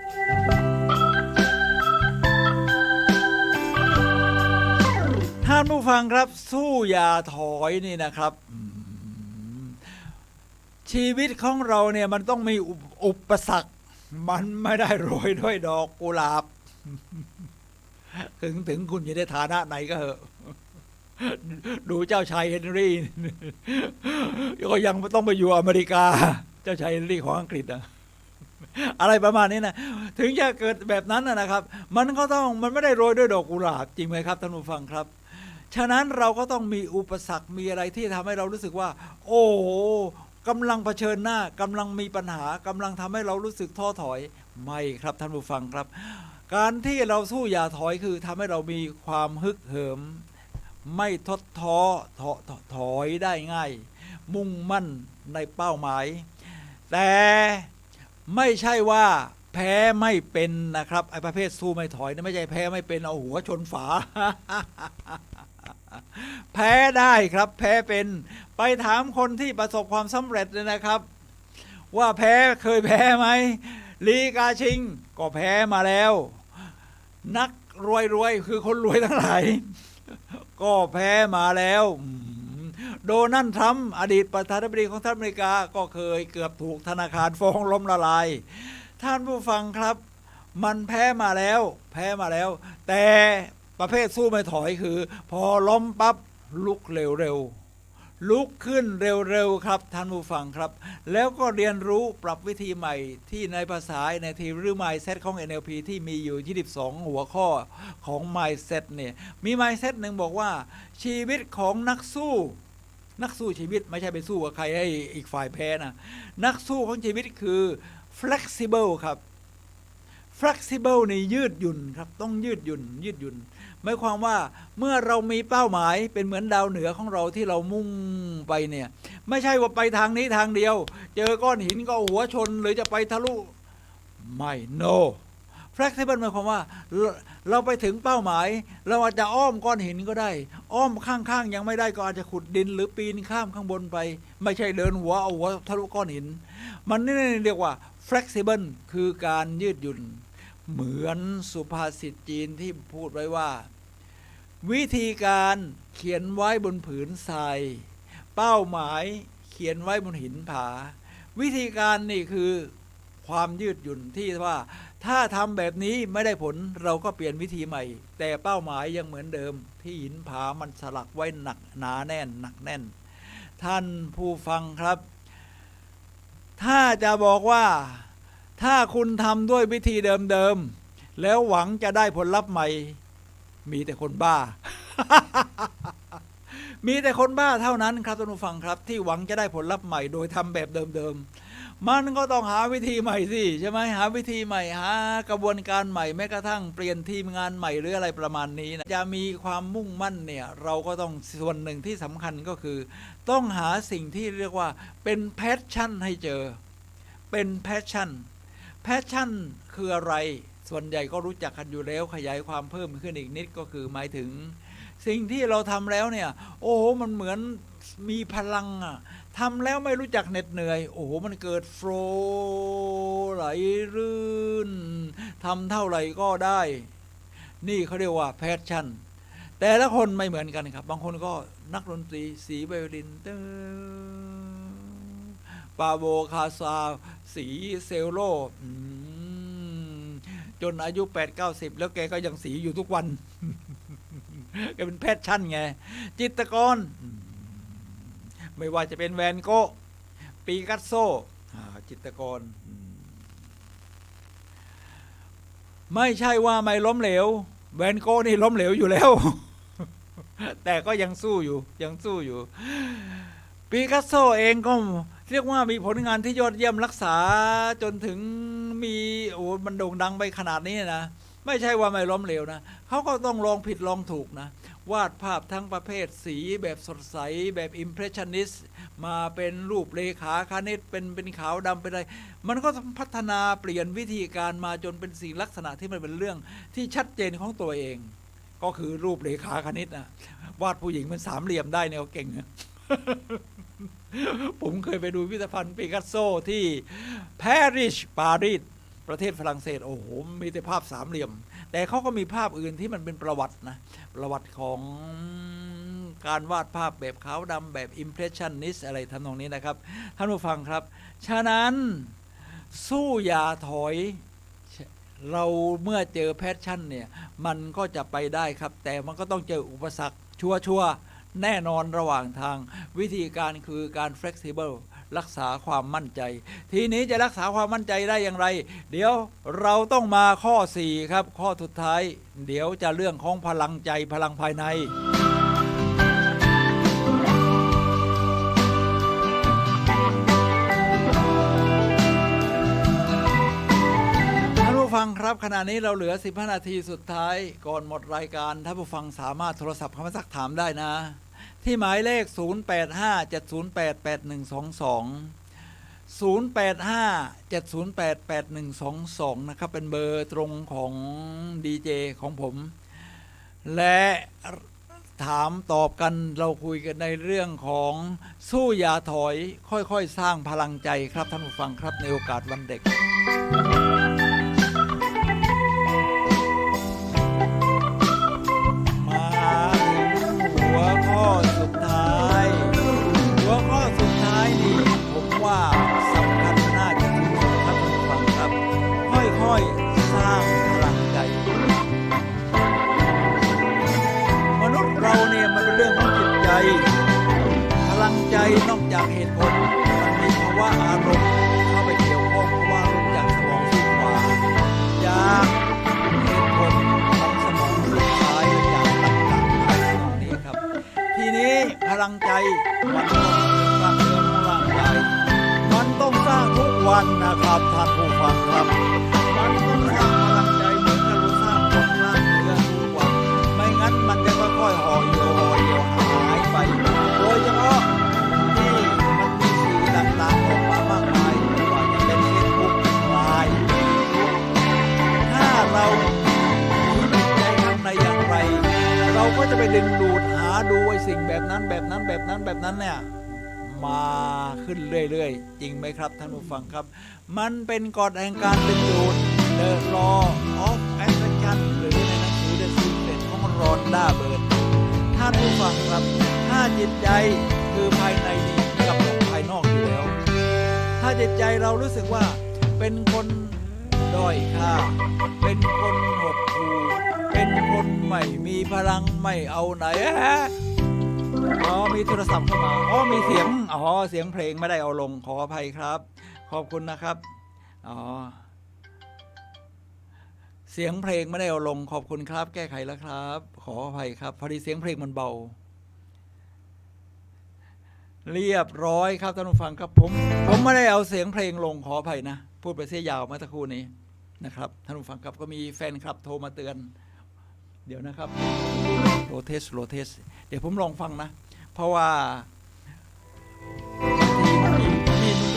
ท่านผู้ฟังครับสู้อย่าถอยนี่นะครับชีวิตของเราเนี่ยมันต้องมีอุปสรรคมันไม่ได้โรยด้วยดอกกุหลาบถึงคุณจะได้ฐานะไหนก็เหอะดูเจ้าชายเฮนรี่ก็ยังต้องไปอยู่อเมริกาเจ้าชายเฮนรี่ของอังกฤษอะไรประมาณนี้นะถึงจะเกิดแบบนั้นนะครับมันไม่ได้โรยด้วยดอกกุหลาบจริงไหมครับท่านผู้ฟังครับฉะนั้นเราก็ต้องมีอุปสรรคมีอะไรที่ทำให้เรารู้สึกว่าโอ้กำลังเผชิญหน้ากำลังมีปัญหากำลังทำให้เรารู้สึกท้อถอยไม่ครับท่านผู้ฟังครับการที่เราสู้อย่าถอยคือทำให้เรามีความฮึกเหิมไม่ท้อถอยได้ง่ายมุ่งมั่นในเป้าหมายแต่ไม่ใช่ว่าแพ้ไม่เป็นนะครับไอ้ประเภทสู้ไม่ถอยนี่ไม่ใช่แพ้ไม่เป็นเอาหัวชนฝา แพ้ได้ครับแพ้เป็นไปถามคนที่ประสบความสำเร็จเลยนะครับว่าเคยแพ้ไหมลีกาชิงก็แพ้มาแล้วนักรวยคือคนรวยทั้งหลายก็แพ้มาแล้วโดนัลด์ทรัมป์อดีตประธานาธิบดีของสหรัฐอเมริกาก็เคยเกือบถูกธนาคารฟ้องล้มละลายท่านผู้ฟังครับมันแพ้มาแล้วแต่ประเภทสู้ไม่ถอยคือพอล้มปั๊บลุกเร็วลุกขึ้นเร็วครับท่านผู้ฟังครับแล้วก็เรียนรู้ปรับวิธีใหม่ที่ในภาษาในทีหรือ mindset ของ NLP ที่มีอยู่22หัวข้อของ mindset เนี่ยมี mindset หนึ่งบอกว่าชีวิตของนักสู้ชีวิตไม่ใช่ไปสู้กับใครให้อีกฝ่ายแพ้นะนักสู้ของชีวิตคือ flexible ครับ flexible นี่ยืดหยุ่นครับต้องยืดหยุ่นหมายความว่าเมื่อเรามีเป้าหมายเป็นเหมือนดาวเหนือของเราที่เรามุ่งไปเนี่ยไม่ใช่ว่าไปทางนี้ทางเดียวเจอก้อนหินก็หัวชนหรือจะไปทะลุไม่ no flexible หมายความว่าเราไปถึงเป้าหมายเราอาจจะอ้อมก้อนหินก็ได้อ้อมข้างๆยังไม่ได้ก็อาจจะขุดดินหรือปีนข้ามข้างบนไปไม่ใช่เดินหัวทะลุก้อนหินมันนี่เรียกว่า flexible คือการยืดหยุ่นเหมือนสุภาษิตจีนที่พูดไว้ว่าวิธีการเขียนไว้บนผืนทรายเป้าหมายเขียนไว้บนหินผาวิธีการนี่คือความยืดหยุ่นที่ว่าถ้าทำแบบนี้ไม่ได้ผลเราก็เปลี่ยนวิธีใหม่แต่เป้าหมายยังเหมือนเดิมที่หินผามันสลักไว้หนักหนาแน่นหนักแน่นท่านผู้ฟังครับถ้าจะบอกว่าถ้าคุณทำด้วยวิธีเดิมๆแล้วหวังจะได้ผลลัพธ์ใหม่มีแต่คนบ้า มีแต่คนบ้าเท่านั้นครับท่านผู้ฟังครับที่หวังจะได้ผลลัพธ์ใหม่โดยทำแบบเดิมๆมันก็ต้องหาวิธีใหม่สิใช่ไหมหาวิธีใหม่หากระบวนการใหม่แม้กระทั่งเปลี่ยนทีมงานใหม่หรืออะไรประมาณนี้นะจะมีความมุ่งมั่นเนี่ยเราก็ต้องส่วนหนึ่งที่สำคัญก็คือต้องหาสิ่งที่เรียกว่าเป็นแพชชั่นให้เจอเป็นแพชชั่นคืออะไรส่วนใหญ่ก็รู้จักกันอยู่แล้วขยายความเพิ่มขึ้นอีกนิดก็คือหมายถึงสิ่งที่เราทำแล้วเนี่ยโอ้โหมันเหมือนมีพลังอ่ะทำแล้วไม่รู้จักเหน็ดเหนื่อยโอ้โหมันเกิดโฟลว์ไหลลื่นทำเท่าไหร่ก็ได้นี่เขาเรียกว่าแพชชั่นแต่ละคนไม่เหมือนกันครับบางคนก็นักดนตรีสีไวโอลินปาโบคาซาสีเซลโลจนอายุ8-90แล้วแกก็ยังสีอยู่ทุกวันแกเป็นแพชชั่นไงจิตรกรไม่ว่าจะเป็นแวนโก๊ะปีกัสโซจิตรกร ไม่ใช่ว่าไม่ล้มเหลวแวนโก้นี่ล้มเหลวอยู่แล้ว แต่ก็ยังสู้อยู่ปิกัสโซเองก็เรียกว่ามีผลงานที่ยอดเยี่ยมรักษาจนถึงมีมันโด่งดังไปขนาดนี้นะไม่ใช่ว่าไม่ล้มเหลวนะเขาก็ต้องลองผิดลองถูกนะวาดภาพทั้งประเภทสีแบบสดใสแบบอิมเพรสชันนิสต์มาเป็นรูปเลขาคณิตเป็นขาวดำเป็นอะไรมันก็พัฒนาเปลี่ยนวิธีการมาจนเป็นสิ่งลักษณะที่มันเป็นเรื่องที่ชัดเจนของตัวเองก็คือรูปเลขาคณิตนะวาดผู้หญิงเป็นสามเหลี่ยมได้เนี่ยเก่งนะ ผมเคยไปดูพิพิธภัณฑ์ปิกัสโซที่ปารีสประเทศฝรั่งเศสโอ้โหมีแต่ภาพสามเหลี่ยมแต่เขาก็มีภาพอื่นที่มันเป็นประวัตินะประวัติของการวาดภาพแบบขาวดำแบบอิมเพรสชันนิสอะไรทำนองนี้นะครับท่านผู้ฟังครับฉะนั้นสู้อย่าถอยเราเมื่อเจอแพชชั่นเนี่ยมันก็จะไปได้ครับแต่มันก็ต้องเจออุปสรรคชัวร์แน่นอนระหว่างทางวิธีการคือการ flexible รักษาความมั่นใจทีนี้จะรักษาความมั่นใจได้อย่างไรเดี๋ยวเราต้องมาข้อ4ครับข้อสุดท้ายเดี๋ยวจะเรื่องของพลังใจพลังภายในท่านผู้ฟังครับขณะนี้เราเหลือ15นาทีสุดท้ายก่อนหมดรายการท่านผู้ฟังสามารถโทรศัพท์เข้ามาซักถามได้นะที่หมายเลข0857088122 นะครับเป็นเบอร์ตรงของดีเจของผมและถามตอบกันเราคุยกันในเรื่องของสู้อย่าถอยค่อยๆสร้างพลังใจครับท่านผู้ฟังครับในโอกาสวันเด็กหัวข้อสุดท้ายนี่ผมว่าสำคัญน่าจะที่สุดครับท่านผู้ฟังครับค่อยๆสร้างพลังใจมนุษย์เราเนี่ยมันเป็นเรื่องของจิตใจพลังใจนอกจากเหตุผลมันมีภาวะอารมณ์เข้าไปเกี่ยวข้องเพราะว่าอารมณ์จากสมองซีกขวาจากเหตุผลของสมองซีกซ้ายจากต่างๆอะไรตรงนี้ครับทีนี้พลังใจมันต้องสร้างเรื่องของร่างกายมันต้องสร้างทุกวันนะครับท่านผู้ฟังครับมันต้องสร้างพลังใจเหมือนกับเราสร้างคนสร้างเรือทุกวันไม่งั้นมันจะค่อยๆห่อเหี่ยวหายไปโดยเฉพาะที่มันมีสื่อต่างๆออกมามากมายไม่ว่าจะเป็นเฟซบุ๊กไลน์ถ้าเรามีจิตใจข้างในอย่างไรเราก็จะไปดึงดูดหาดูไอ้สิ่งแบบนั้นเนี่ยมาขึ้นเรื่อยๆจริงไหมครับท่านผู้ฟังครับมันเป็นกฎแห่งการดึงดูด The Law of Attraction หรือในหนังสือ The Secret ของรอนด้าเบิร์ดท่านผู้ฟังครับถ้าจิตใจคือภายในนี่กับภายนอกอยู่แล้วถ้าจิตใจเรารู้สึกว่าเป็นคนด้อยค่าเป็นคนหดหู่เป็นคนไม่มีพลังไม่เอาไหนมีโทรศัพท์เข้ามามีเสียงเสียงเพลงไม่ได้เอาลงขออภัยครับขอบคุณนะครับเสียงเพลงไม่ได้เอาลงขอบคุณครับแก้ไขแล้วครับขออภัยครับพอดีเสียงเพลงมันเบาเรียบร้อยครับท่านผู้ฟังครับผมไม่ได้เอาเสียงเพลงลงขออภัยนะพูดไปเสียยาวเมื่อสักครู่นี้นะครับท่านผู้ฟังครับก็มีแฟนคลับโทรมาเตือนเดี๋ยวนะครับโรเทสเดี๋ยวผมลองฟังนะเพราะว่า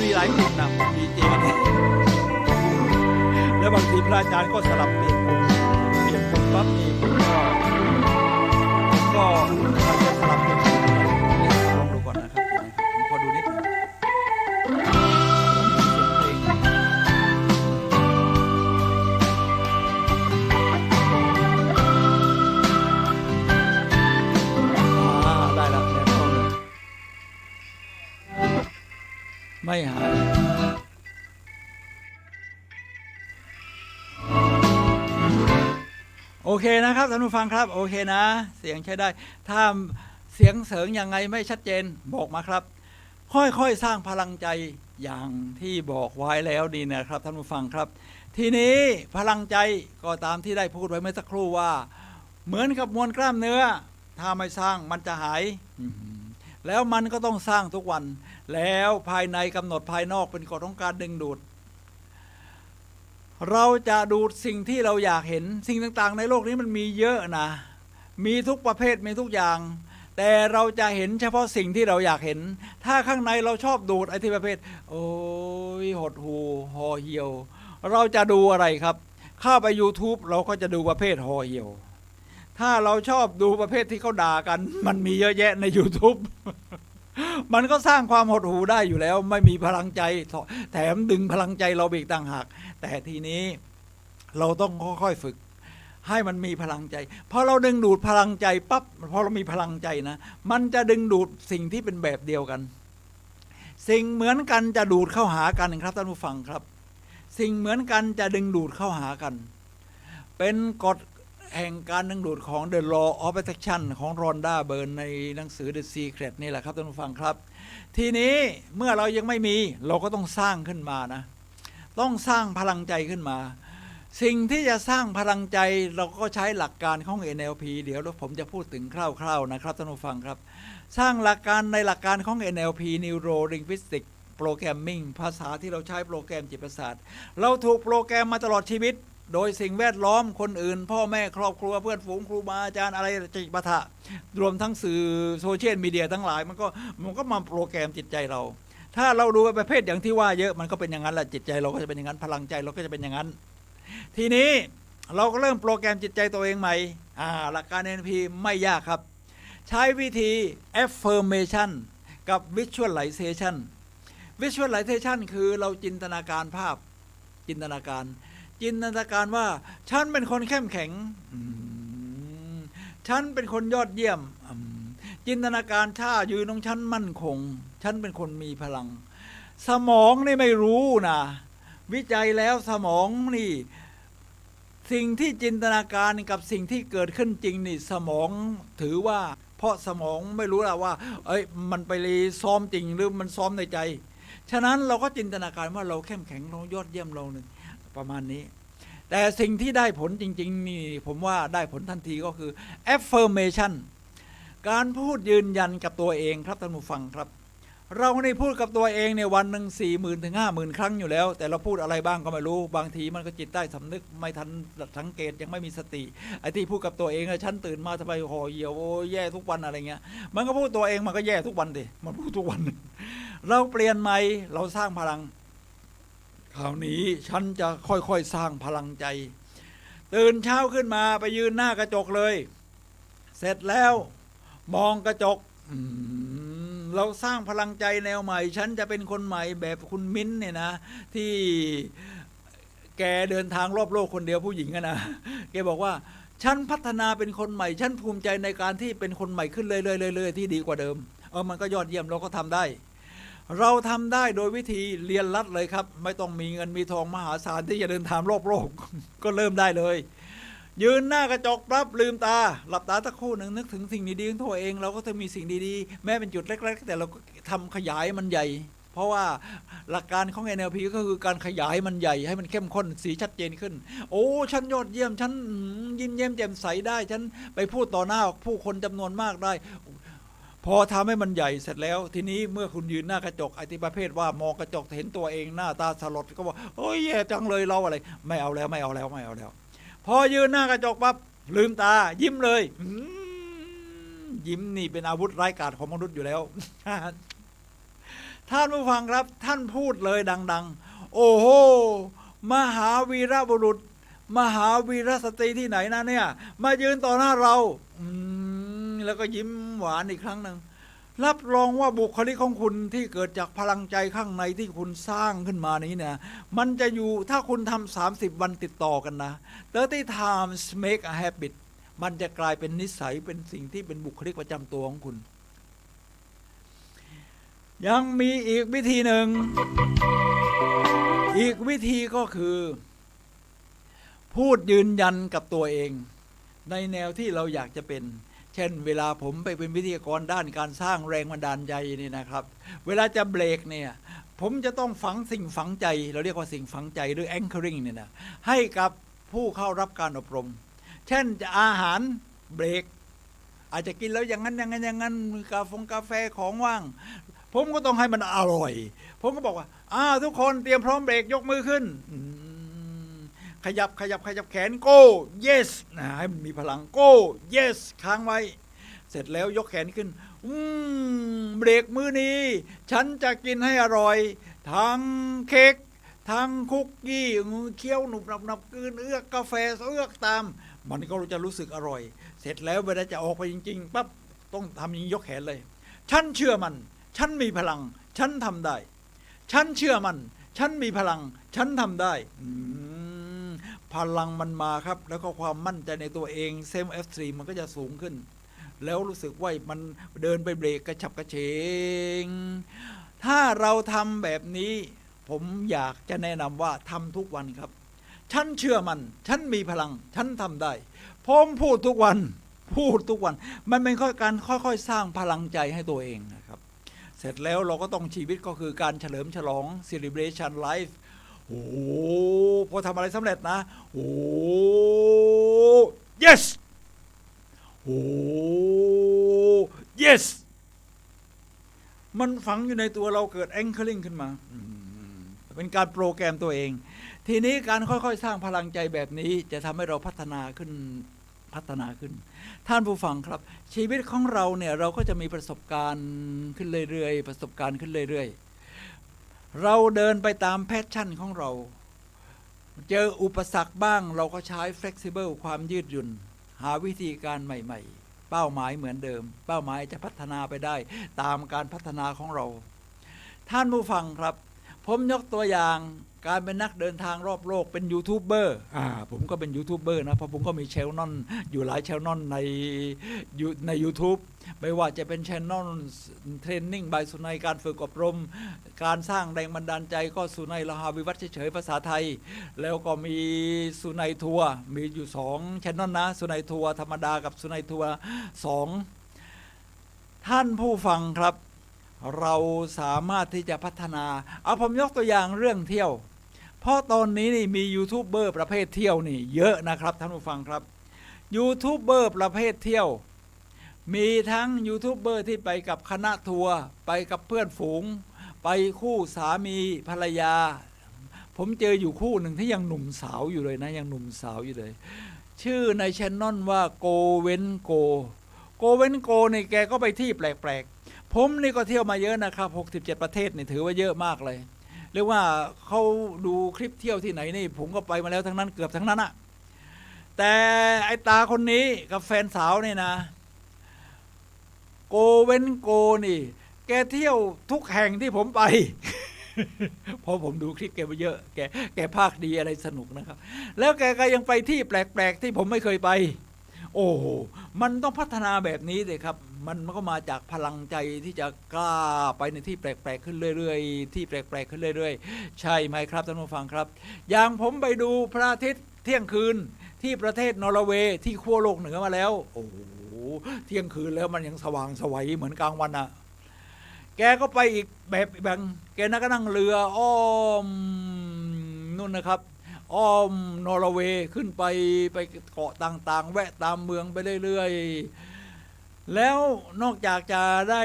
มีหลายกลุ่มนะดีเจเนี่ยแล้วบางทีพระอาจารย์ก็สลับเปลี่ยนปั๊บนี่ผมก็จะสลับเป็นลองดูก่อนนะครับผมขอดูนิดนึงไม่หายโอเคนะครับท่านผู้ฟังครับโอเคนะเสียงใช้ได้ถ้าเสียงเสริงยังไงไม่ชัดเจนบอกมาครับค่อยๆสร้างพลังใจอย่างที่บอกไว้แล้วนี่นะครับท่านผู้ฟังครับ ทีนี้พลังใจก็ตามที่ได้พูดไว้เมื่อสักครู่ว่าเหมือนกับมวลกล้ามเนื้อถ้าไม่สร้างมันจะหายแล้วมันก็ต้องสร้างทุกวันแล้วภายในกำหนดภายนอกเป็นกฎของการดึงดูดเราจะดูดสิ่งที่เราอยากเห็นสิ่งต่างๆในโลกนี้มันมีเยอะนะมีทุกประเภทมีทุกอย่างแต่เราจะเห็นเฉพาะสิ่งที่เราอยากเห็นถ้าข้างในเราชอบดูดไอ้ที่ประเภทโอ้ยหดหูห่อเหี่ยวเราจะดูอะไรครับเข้าไป YouTube เราก็จะดูประเภทห่อเหี่ยวถ้าเราชอบดูประเภทที่เขาด่ากันมันมีเยอะแยะใน YouTube มันก็สร้างความหดหู่ได้อยู่แล้วไม่มีพลังใจแถมดึงพลังใจเราอีกต่างหากแต่ทีนี้เราต้องค่อยๆฝึกให้มันมีพลังใจพอเราดึงดูดพลังใจปั๊บพอเรามีพลังใจนะมันจะดึงดูดสิ่งที่เป็นแบบเดียวกันสิ่งเหมือนกันจะดูดเข้าหากันครับท่านผู้ฟังครับสิ่งเหมือนกันจะดึงดูดเข้าหากันเป็นกฎแห่งการดึงดูดของ The Law of Attraction ของรอนด้าเบิร์นในหนังสือ The Secret นี่แหละครับท่านผู้ฟังครับทีนี้เมื่อเรายังไม่มีเราก็ต้องสร้างขึ้นมานะต้องสร้างพลังใจขึ้นมาสิ่งที่จะสร้างพลังใจเราก็ใช้หลักการของ NLP เดี๋ยวผมจะพูดถึงคร่าวๆนะครับท่านผู้ฟังครับสร้างหลักการในหลักการของ NLP Neuro Linguistic Programming ภาษาที่เราใช้โปรแกรมจิตประสาทเราถูกโปรแกรมมาตลอดชีวิตโดยสิ่งแวดล้อมคนอื่นพ่อแม่ครอบครัวเพื่อนฝูงครูบาอาจารย์อะไรจิตปะทะรวมทั้งสื่อโซเชียลมีเดียทั้งหลายมันก็มาโปรแกรมจิตใจเราถ้าเราดูประเภทอย่างที่ว่าเยอะมันก็เป็นอย่างนั้นแหละจิตใจเราก็จะเป็นอย่างนั้นพลังใจเราก็จะเป็นอย่างนั้นทีนี้เราก็เริ่มโปรแกรมจิตใจตัวเองใหม่หลักการ NLP ไม่ยากครับใช้วิธี affirmation กับ visualization visualization คือเราจินตนาการภาพจินตนาการว่าฉันเป็นคนเข้มแข็งฉันเป็นคนยอดเยี่ยมจินตนาการท่ายืนของฉันมั่นคงฉันเป็นคนมีพลังสมองนี่ไม่รู้นะวิจัยแล้วสมองนี่สิ่งที่จินตนาการกับสิ่งที่เกิดขึ้นจริงนี่สมองถือว่าเพราะสมองไม่รู้ละว่ามันไปซ้อมจริงหรือมันซ้อมในใจฉะนั้นเราก็จินตนาการว่าเราเข้มแข็งเรายอดเยี่ยมเราหนึ่งประมาณนี้แต่สิ่งที่ได้ผลจริงๆนี่ผมว่าได้ผลทันทีก็คือ affirmation การพูดยืนยันกับตัวเองครับท่านผู้ฟังครับเราได้พูดกับตัวเองในวันหนึ่ง 40,000 ถึง 50,000 ครั้งอยู่แล้วแต่เราพูดอะไรบ้างก็ไม่รู้บางทีมันก็จิตใต้สำนึกไม่ทันสังเกตยังไม่มีสติไอ้ที่พูดกับตัวเองฉันตื่นมาทำไมห่อเหี่ยวโอ้แย่ทุกวันอะไรเงี้ยมันก็พูดตัวเองมันก็แย่ทุกวันดิมันพูดทุกวันเราเปลี่ยนใหม่เราสร้างพลังคราวนี้ฉันจะค่อยๆสร้างพลังใจตื่นเช้าขึ้นมาไปยืนหน้ากระจกเลยเสร็จแล้วมองกระจกเราสร้างพลังใจแนวใหม่ฉันจะเป็นคนใหม่แบบคุณมิ้นเนี่ยนะที่แกเดินทางรอบโลกคนเดียวผู้หญิงนะแกบอกว่าฉันพัฒนาเป็นคนใหม่ฉันภูมิใจในการที่เป็นคนใหม่ขึ้นเรื่อยๆที่ดีกว่าเดิมมันก็ยอดเยี่ยมเราก็ทำได้เราทำได้โดยวิธีเรียนรัดเลยครับไม่ต้องมีเงินมีทองมหาศาลที่จะเดินทางรอบโลกก็เริ่มได้เลยยืนหน้ากระจกปั๊บลืมตาหลับตาสักครู่หนึ่งนึกถึงสิ่งดีๆของตัวเองเราก็จะมีสิ่งดีๆแม้เป็นจุดเล็กๆแต่เราก็ทำขยายมันใหญ่เพราะว่าหลักการของ NLP ก็คือการขยายมันใหญ่ให้มันเข้มข้นสีชัดเจนขึ้นโอ้ฉันยอดเยี่ยมฉันยิ้มแย้มแจ่มใสได้ฉันไปพูดต่อหน้าผู้คนจำนวนมากได้พอทำให้มันใหญ่เสร็จแล้วทีนี้เมื่อคุณยืนหน้ากระจกไอ้ที่ประเภทว่ามองกระจกเห็นตัวเองหน้าตาสลดก็บอกโอ้ยแย่จังเลยเราอะไรไม่เอาแล้วพอยืนหน้ากระจกปั๊บลืมตายิ้มเลยยิ้มนี่เป็นอาวุธร้ายกาจของมนุษย์อยู่แล้วท่านผู้ฟังครับท่านพูดเลยดังๆโอ้โหมหาวีรบุรุษมหาวีรสตรีที่ไหนนะเนี่ยมายืนต่อหน้าเราแล้วก็ยิ้มหวานอีกครั้งหนึ่งรับรองว่าบุคลิกของคุณที่เกิดจากพลังใจข้างในที่คุณสร้างขึ้นมานี้เนี่ยมันจะอยู่ถ้าคุณทำ30 วันติดต่อกันนะ30 times make a habit มันจะกลายเป็นนิสัยเป็นสิ่งที่เป็นบุคลิกประจำตัวของคุณยังมีอีกวิธีหนึ่งอีกวิธีก็คือพูดยืนยันกับตัวเองในแนวที่เราอยากจะเป็นเช่นเวลาผมไปเป็นวิทยากรด้านการสร้างแรงบันดาลใจนี่นะครับเวลาจะเบรกเนี่ย ผมจะต้องฝังสิ่งฝังใจเราเรียกว่าสิ่งฝังใจหรือ anchoring เนี่ยนะให้กับผู้เข้ารับการอบรมเช่นจะอาหารเบรกอาจจะกินแล้วอย่างนั้นกาแฟของว่างผมก็ต้องให้มันอร่อยผมก็บอกว่าทุกคนเตรียมพร้อมเบรกยกมือขึ้นขยับแขน go yes ให้มันมีพลัง go yes ค้างไว้เสร็จแล้วยกแขนขึ้นเบรกมื้อนี้ฉันจะกินให้อร่อยทั้งเค้กทั้งคุกกี้เคี้ยวหนุบหนับกืนเอื้อกกาแฟเอื้อกตามมันก็จะรู้สึกอร่อยเสร็จแล้วเวลาจะออกไปจริงๆปั๊บต้องทำอย่างนี้ยกแขนเลยฉันเชื่อมันฉันมีพลังฉันทำได้ฉันเชื่อมันฉันมีพลังฉันทำได้พลังมันมาครับแล้วก็ความมั่นใจในตัวเองเซม F3 มันก็จะสูงขึ้นแล้วรู้สึกว่ามันเดินไปเบรกกระฉับกระเฉงถ้าเราทำแบบนี้ผมอยากจะแนะนำว่าทำทุกวันครับฉันเชื่อมันฉันมีพลังฉันทำได้ผมพูดทุกวันมันเป็นการค่อยๆสร้างพลังใจให้ตัวเองนะครับเสร็จแล้วเราก็ต้องชีวิตก็คือการเฉลิมฉลอง celebration life โอ้พอทำอะไรสำเร็จนะโอ้ yes โอ้ yes มันฝังอยู่ในตัวเราเกิด anchoring ขึ้นมาเป็นการโปรแกรมตัวเองทีนี้การค่อยๆสร้างพลังใจแบบนี้จะทำให้เราพัฒนาขึ้นท่านผู้ฟังครับชีวิตของเราเนี่ยเราก็จะมีประสบการณ์ขึ้นเรื่อยๆเราเดินไปตามแพชชั่นของเราเจออุปสรรคบ้างเราก็ใช้ flexible ความยืดหยุ่นหาวิธีการใหม่ๆเป้าหมายเหมือนเดิมเป้าหมายจะพัฒนาไปได้ตามการพัฒนาของเราท่านผู้ฟังครับผมยกตัวอย่างการเป็นนักเดินทางรอบโลกเป็นยูทูบเบอร์ผมก็เป็นยูทูบเบอร์นะเพราะผมก็มีแชนนลอยู่หลายแชนนลใน YouTube ไม่ว่าจะเป็นแชนนลเทรนนิ่งบายสุนัยการฝึกอบรมการสร้างแรงบันดาลใจก็สุนัยละหาวิวัฒน์เฉยๆภาษาไทยแล้วก็มีสุนัยทัวร์มีอยู่2แชนนลนะสุนัยทัวร์ธรรมดากับสุนัยทัวร์2ท่านผู้ฟังครับเราสามารถที่จะพัฒนาผมยกตัวอย่างเรื่องเที่ยวเพราะตอนนี้นี่มียูทูบเบอร์ประเภทเที่ยวนี่เยอะนะครับท่านผู้ฟังครับยูทูบเบอร์ประเภทเที่ยวมีทั้งยูทูบเบอร์ที่ไปกับคณะทัวร์ไปกับเพื่อนฝูงไปคู่สามีภรรยาผมเจออยู่คู่หนึ่งที่ยังหนุ่มสาวอยู่เลยนะยังหนุ่มสาวอยู่เลยชื่อในแชนนลว่าโกเว้นโกนี่แกก็ไปที่แปลกๆผมนี่ก็เที่ยวมาเยอะนะครับ67ประเทศนี่ถือว่าเยอะมากเลยเรียกว่าเขาดูคลิปเที่ยวที่ไหนนี่ผมก็ไปมาแล้วทั้งนั้นเกือบทั้งนั้นอะแต่ไอ้ตาคนนี้กับแฟนสาวนี่นะโกเว้นโกนี่แกเที่ยวทุกแห่งที่ผมไป เพราะผมดูคลิปแกไปเยอะแกภาคดีอะไรสนุกนะครับแล้วแกก็ยังไปที่แปลกๆที่ผมไม่เคยไปโอ้โหมันต้องพัฒนาแบบนี้เลยครับมันก็มาจากพลังใจที่จะกล้าไปในที่แปลกๆขึ้นเรื่อยๆที่แปลกๆขึ้นเรื่อยๆใช่ไหมครับท่านผู้ฟังครับอย่างผมไปดูพระอาทิตย์เที่ยงคืนที่ประเทศนอร์เวย์ที่ขั้วโลกเหนือมาแล้วโอ้โหเที่ยงคืนแล้วมันยังสว่างไสวเหมือนกลางวันอ่ะแกก็ไปอีกแบบแกก็นั่งเรืออ้อมนู่นนะครับอ้อมนอร์เวย์ขึ้นไปเกาะต่างๆแวะตามเมืองไปเรื่อยๆแล้วนอกจากจะได้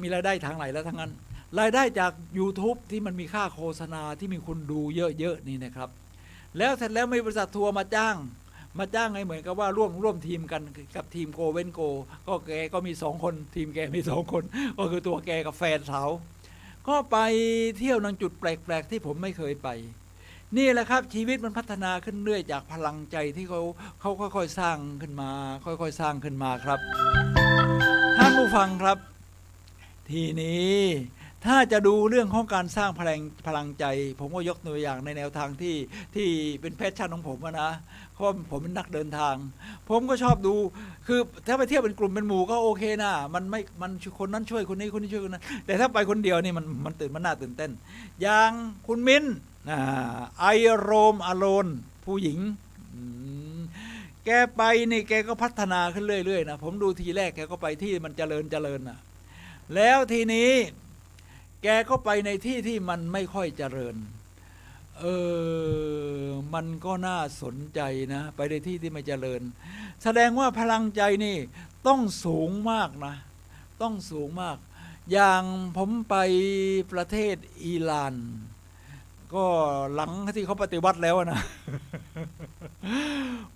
มีรายได้ทางไหนแล้วทั้งนั้นรายได้จาก YouTube ที่มันมีค่าโฆษณาที่มีคนดูเยอะๆนี่นะครับแล้วเสร็จแล้วมีบริษัททัวร์มาจ้างให้เหมือนกับว่าร่วมทีมกันกับทีมโกเว้นโกก็แกก็มี2คนทีมแกมี2คนก็คือตัวแกกับแฟนสาวก็ไปเที่ยวในจุดแปลกๆที่ผมไม่เคยไปนี่แหละครับชีวิตมันพัฒนาขึ้นเรื่อยจากพลังใจที่เขาค่อยๆสร้างขึ้นมาค่อยๆสร้างขึ้นมาครับท่านผู้ฟังครับทีนี้ถ้าจะดูเรื่องของการสร้างพลังใจผมก็ยกตัวอย่างในแนวทางที่เป็นแพชชั่นของผมนะเพราะผมเป็นนักเดินทางผมก็ชอบดูคือถ้าไปเที่ยวเป็นกลุ่มเป็นหมู่ก็โอเคนะมันคนนั้นช่วยคนนี้ช่วยคนนั้นแต่ถ้าไปคนเดียวนี่มันน่าตื่นเต้นอย่างคุณมิ้นไอโรมอโลนผู้หญิงแกไปนี่แกก็พัฒนาขึ้นเรื่อยๆนะผมดูทีแรกแกก็ไปที่มันเจริญนะแล้วทีนี้ แกก็ไปในที่ที่มันไม่ค่อยเจริญมันก็น่าสนใจนะไปในที่ที่ไม่เจริญแสดงว่าพลังใจนี่ต้องสูงมากนะต้องสูงมากอย่างผมไปประเทศอิหร่านก็หลังที่เขาปฏิวัติแล้วนะ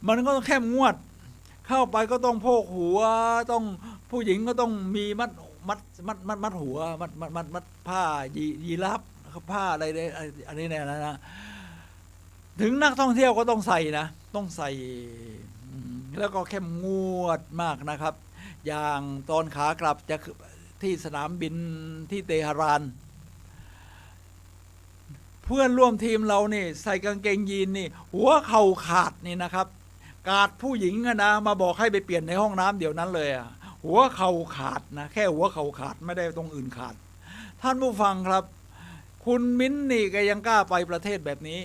มันก็ต้องเข้มงวดเข้าไปก็ต้องโพกหัวต้องผู้หญิงก็ต้องมีมัดหัวมัดผ้ายีราฟผ้าอะไรอันนี้เนี่ยนะถึงนักท่องเที่ยวก็ต้องใส่นะต้องใส่แล้วก็เข้มงวดมากนะครับอย่างตอนขากลับจะที่สนามบินที่เตหะรานเพื่อนร่วมทีมเรานี่ใส่กางเกงยีนนี่หัวเข่าขาดนี่นะครับกาดผู้หญิงนะมาบอกให้ไปเปลี่ยนในห้องน้ำเดี๋ยวนั้นเลยอ่ะหัวเข่าขาดนะแค่หัวเข่าขาดไม่ได้ตรงอื่นขาดท่านผู้ฟังครับคุณมิ้นนี่ก็ยังกล้าไปประเทศแบบนี้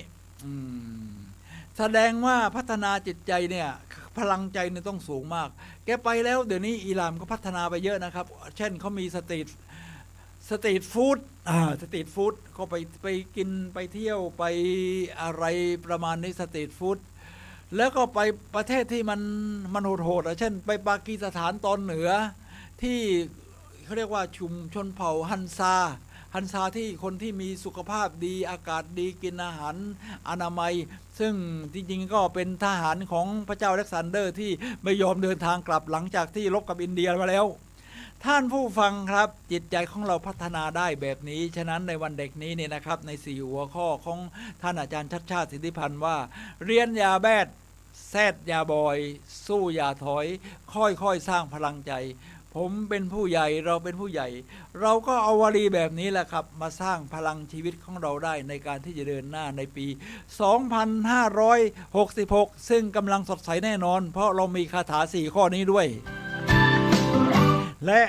แสดงว่าพัฒนาจิตใจเนี่ยพลังใจเนี่ยต้องสูงมากแกไปแล้วเดี๋ยวนี้อิหร่านก็พัฒนาไปเยอะนะครับเช่นเขามีสตรีทฟู้ดก็ไปกินไปเที่ยวไปอะไรประมาณนี้สตรีทฟู้ดแล้วก็ไปประเทศที่มันโหดๆเช่นไปปากีสถานตอนเหนือที่เขาเรียกว่าชุมชนเผ่าฮันซาที่คนที่มีสุขภาพดีอากาศดีกินอาหารอนามัยซึ่งจริงๆก็เป็นทหารของพระเจ้าอเล็กซานเดอร์ที่ไม่ยอมเดินทางกลับหลังจากที่รบกับอินเดียมาแล้วท่านผู้ฟังครับจิตใจของเราพัฒนาได้แบบนี้ฉะนั้นในวันเด็กนี้เนี่ยนะครับใน4หัวข้อของท่านอาจารย์ชัดชาติสิทธิพันธ์ว่าเรียนอย่าแบดแซดอย่าบอยสู้อย่าถอยค่อยๆสร้างพลังใจผมเป็นผู้ใหญ่เราเป็นผู้ใหญ่เราก็เอาวลีแบบนี้แหละครับมาสร้างพลังชีวิตของเราได้ในการที่จะเดินหน้าในปี 2566 ซึ่งกำลังสดใสแน่นอนเพราะเรามีคาถา4ข้อนี้ด้วยและ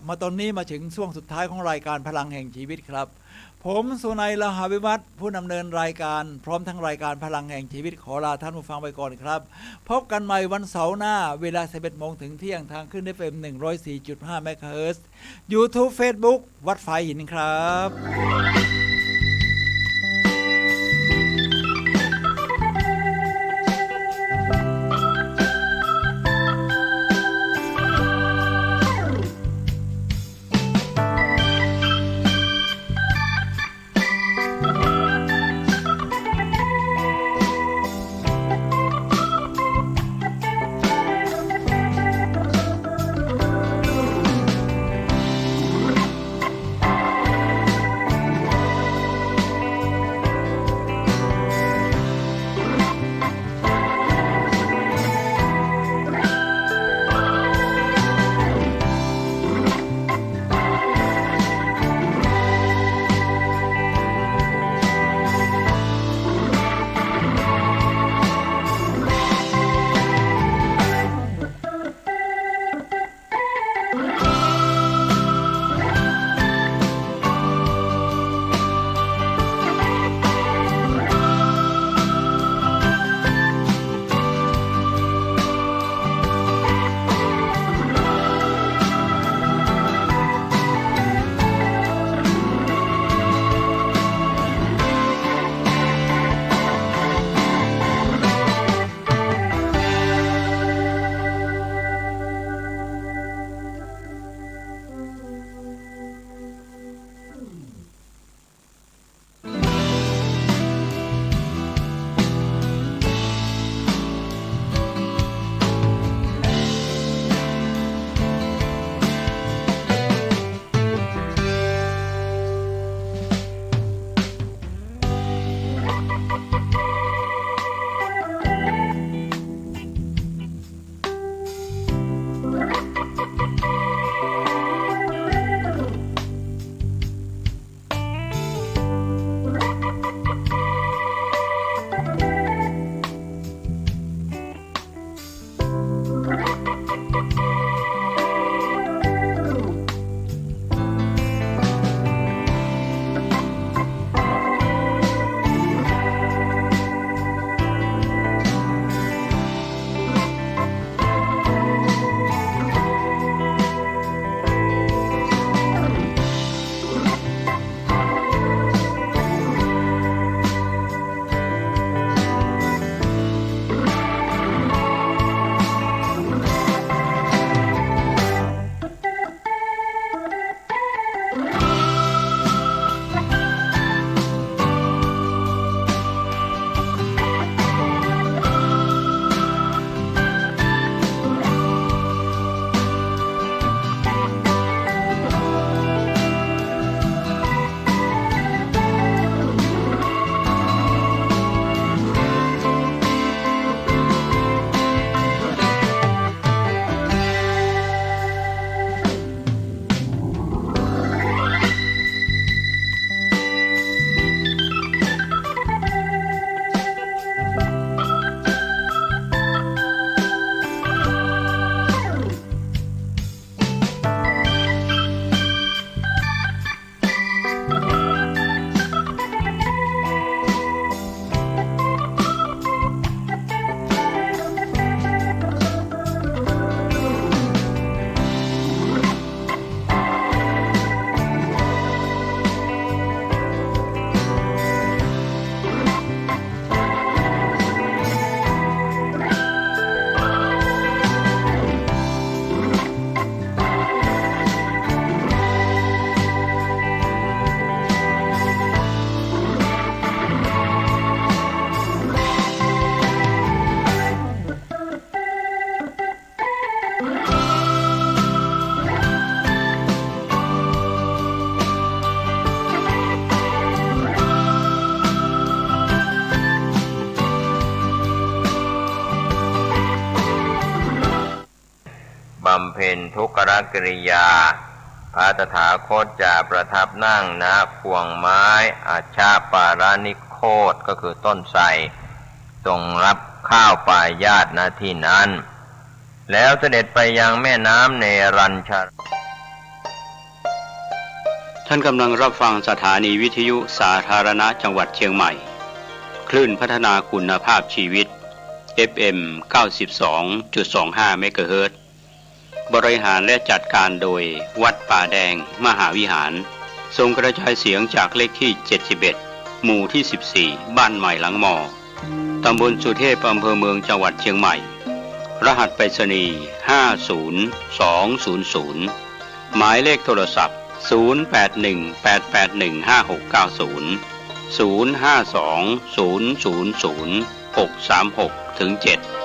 มาตอนนี้มาถึงช่วงสุดท้ายของรายการพลังแห่งชีวิตครับผมสุนัย ละหาวิวัฒน์ผู้ดำเนินรายการพร้อมทั้งรายการพลังแห่งชีวิตขอลาท่านผู้ฟังไปก่อนครับพบกันใหม่วันเสาร์หน้าเวลา 11 โมงถึงเที่ยงทางขึ้น FM 104.5 เมกะเฮิรตซ์ YouTube Facebook วัดฝายหินครับ บำเพ็ญทุกขกิริยาพระตถาคตจะประทับนั่งณพวงไม้อาชาปารานิโคตก็คือต้นไทรทรงรับข้าวปายาตณที่นั้นแล้วเสด็จไปยังแม่น้ำเนรัญชาร ท่านกำลังรับฟังสถานีวิทยุสาธารณะจังหวัดเชียงใหม่คลื่นพัฒนาคุณภาพชีวิต FM 92.25 เมกะเฮิรตซ์บริหารและจัดการโดยวัดป่าแดงมหาวิหารทรงกระจายเสียงจากเลขที่71หมู่ที่14บ้านใหม่หลังมอตำบลสุเทพอำเภอเมืองจังหวัดเชียงใหม่รหัสไปรษณีย์50200หมายเลขโทรศัพท์0818815690 052000636-7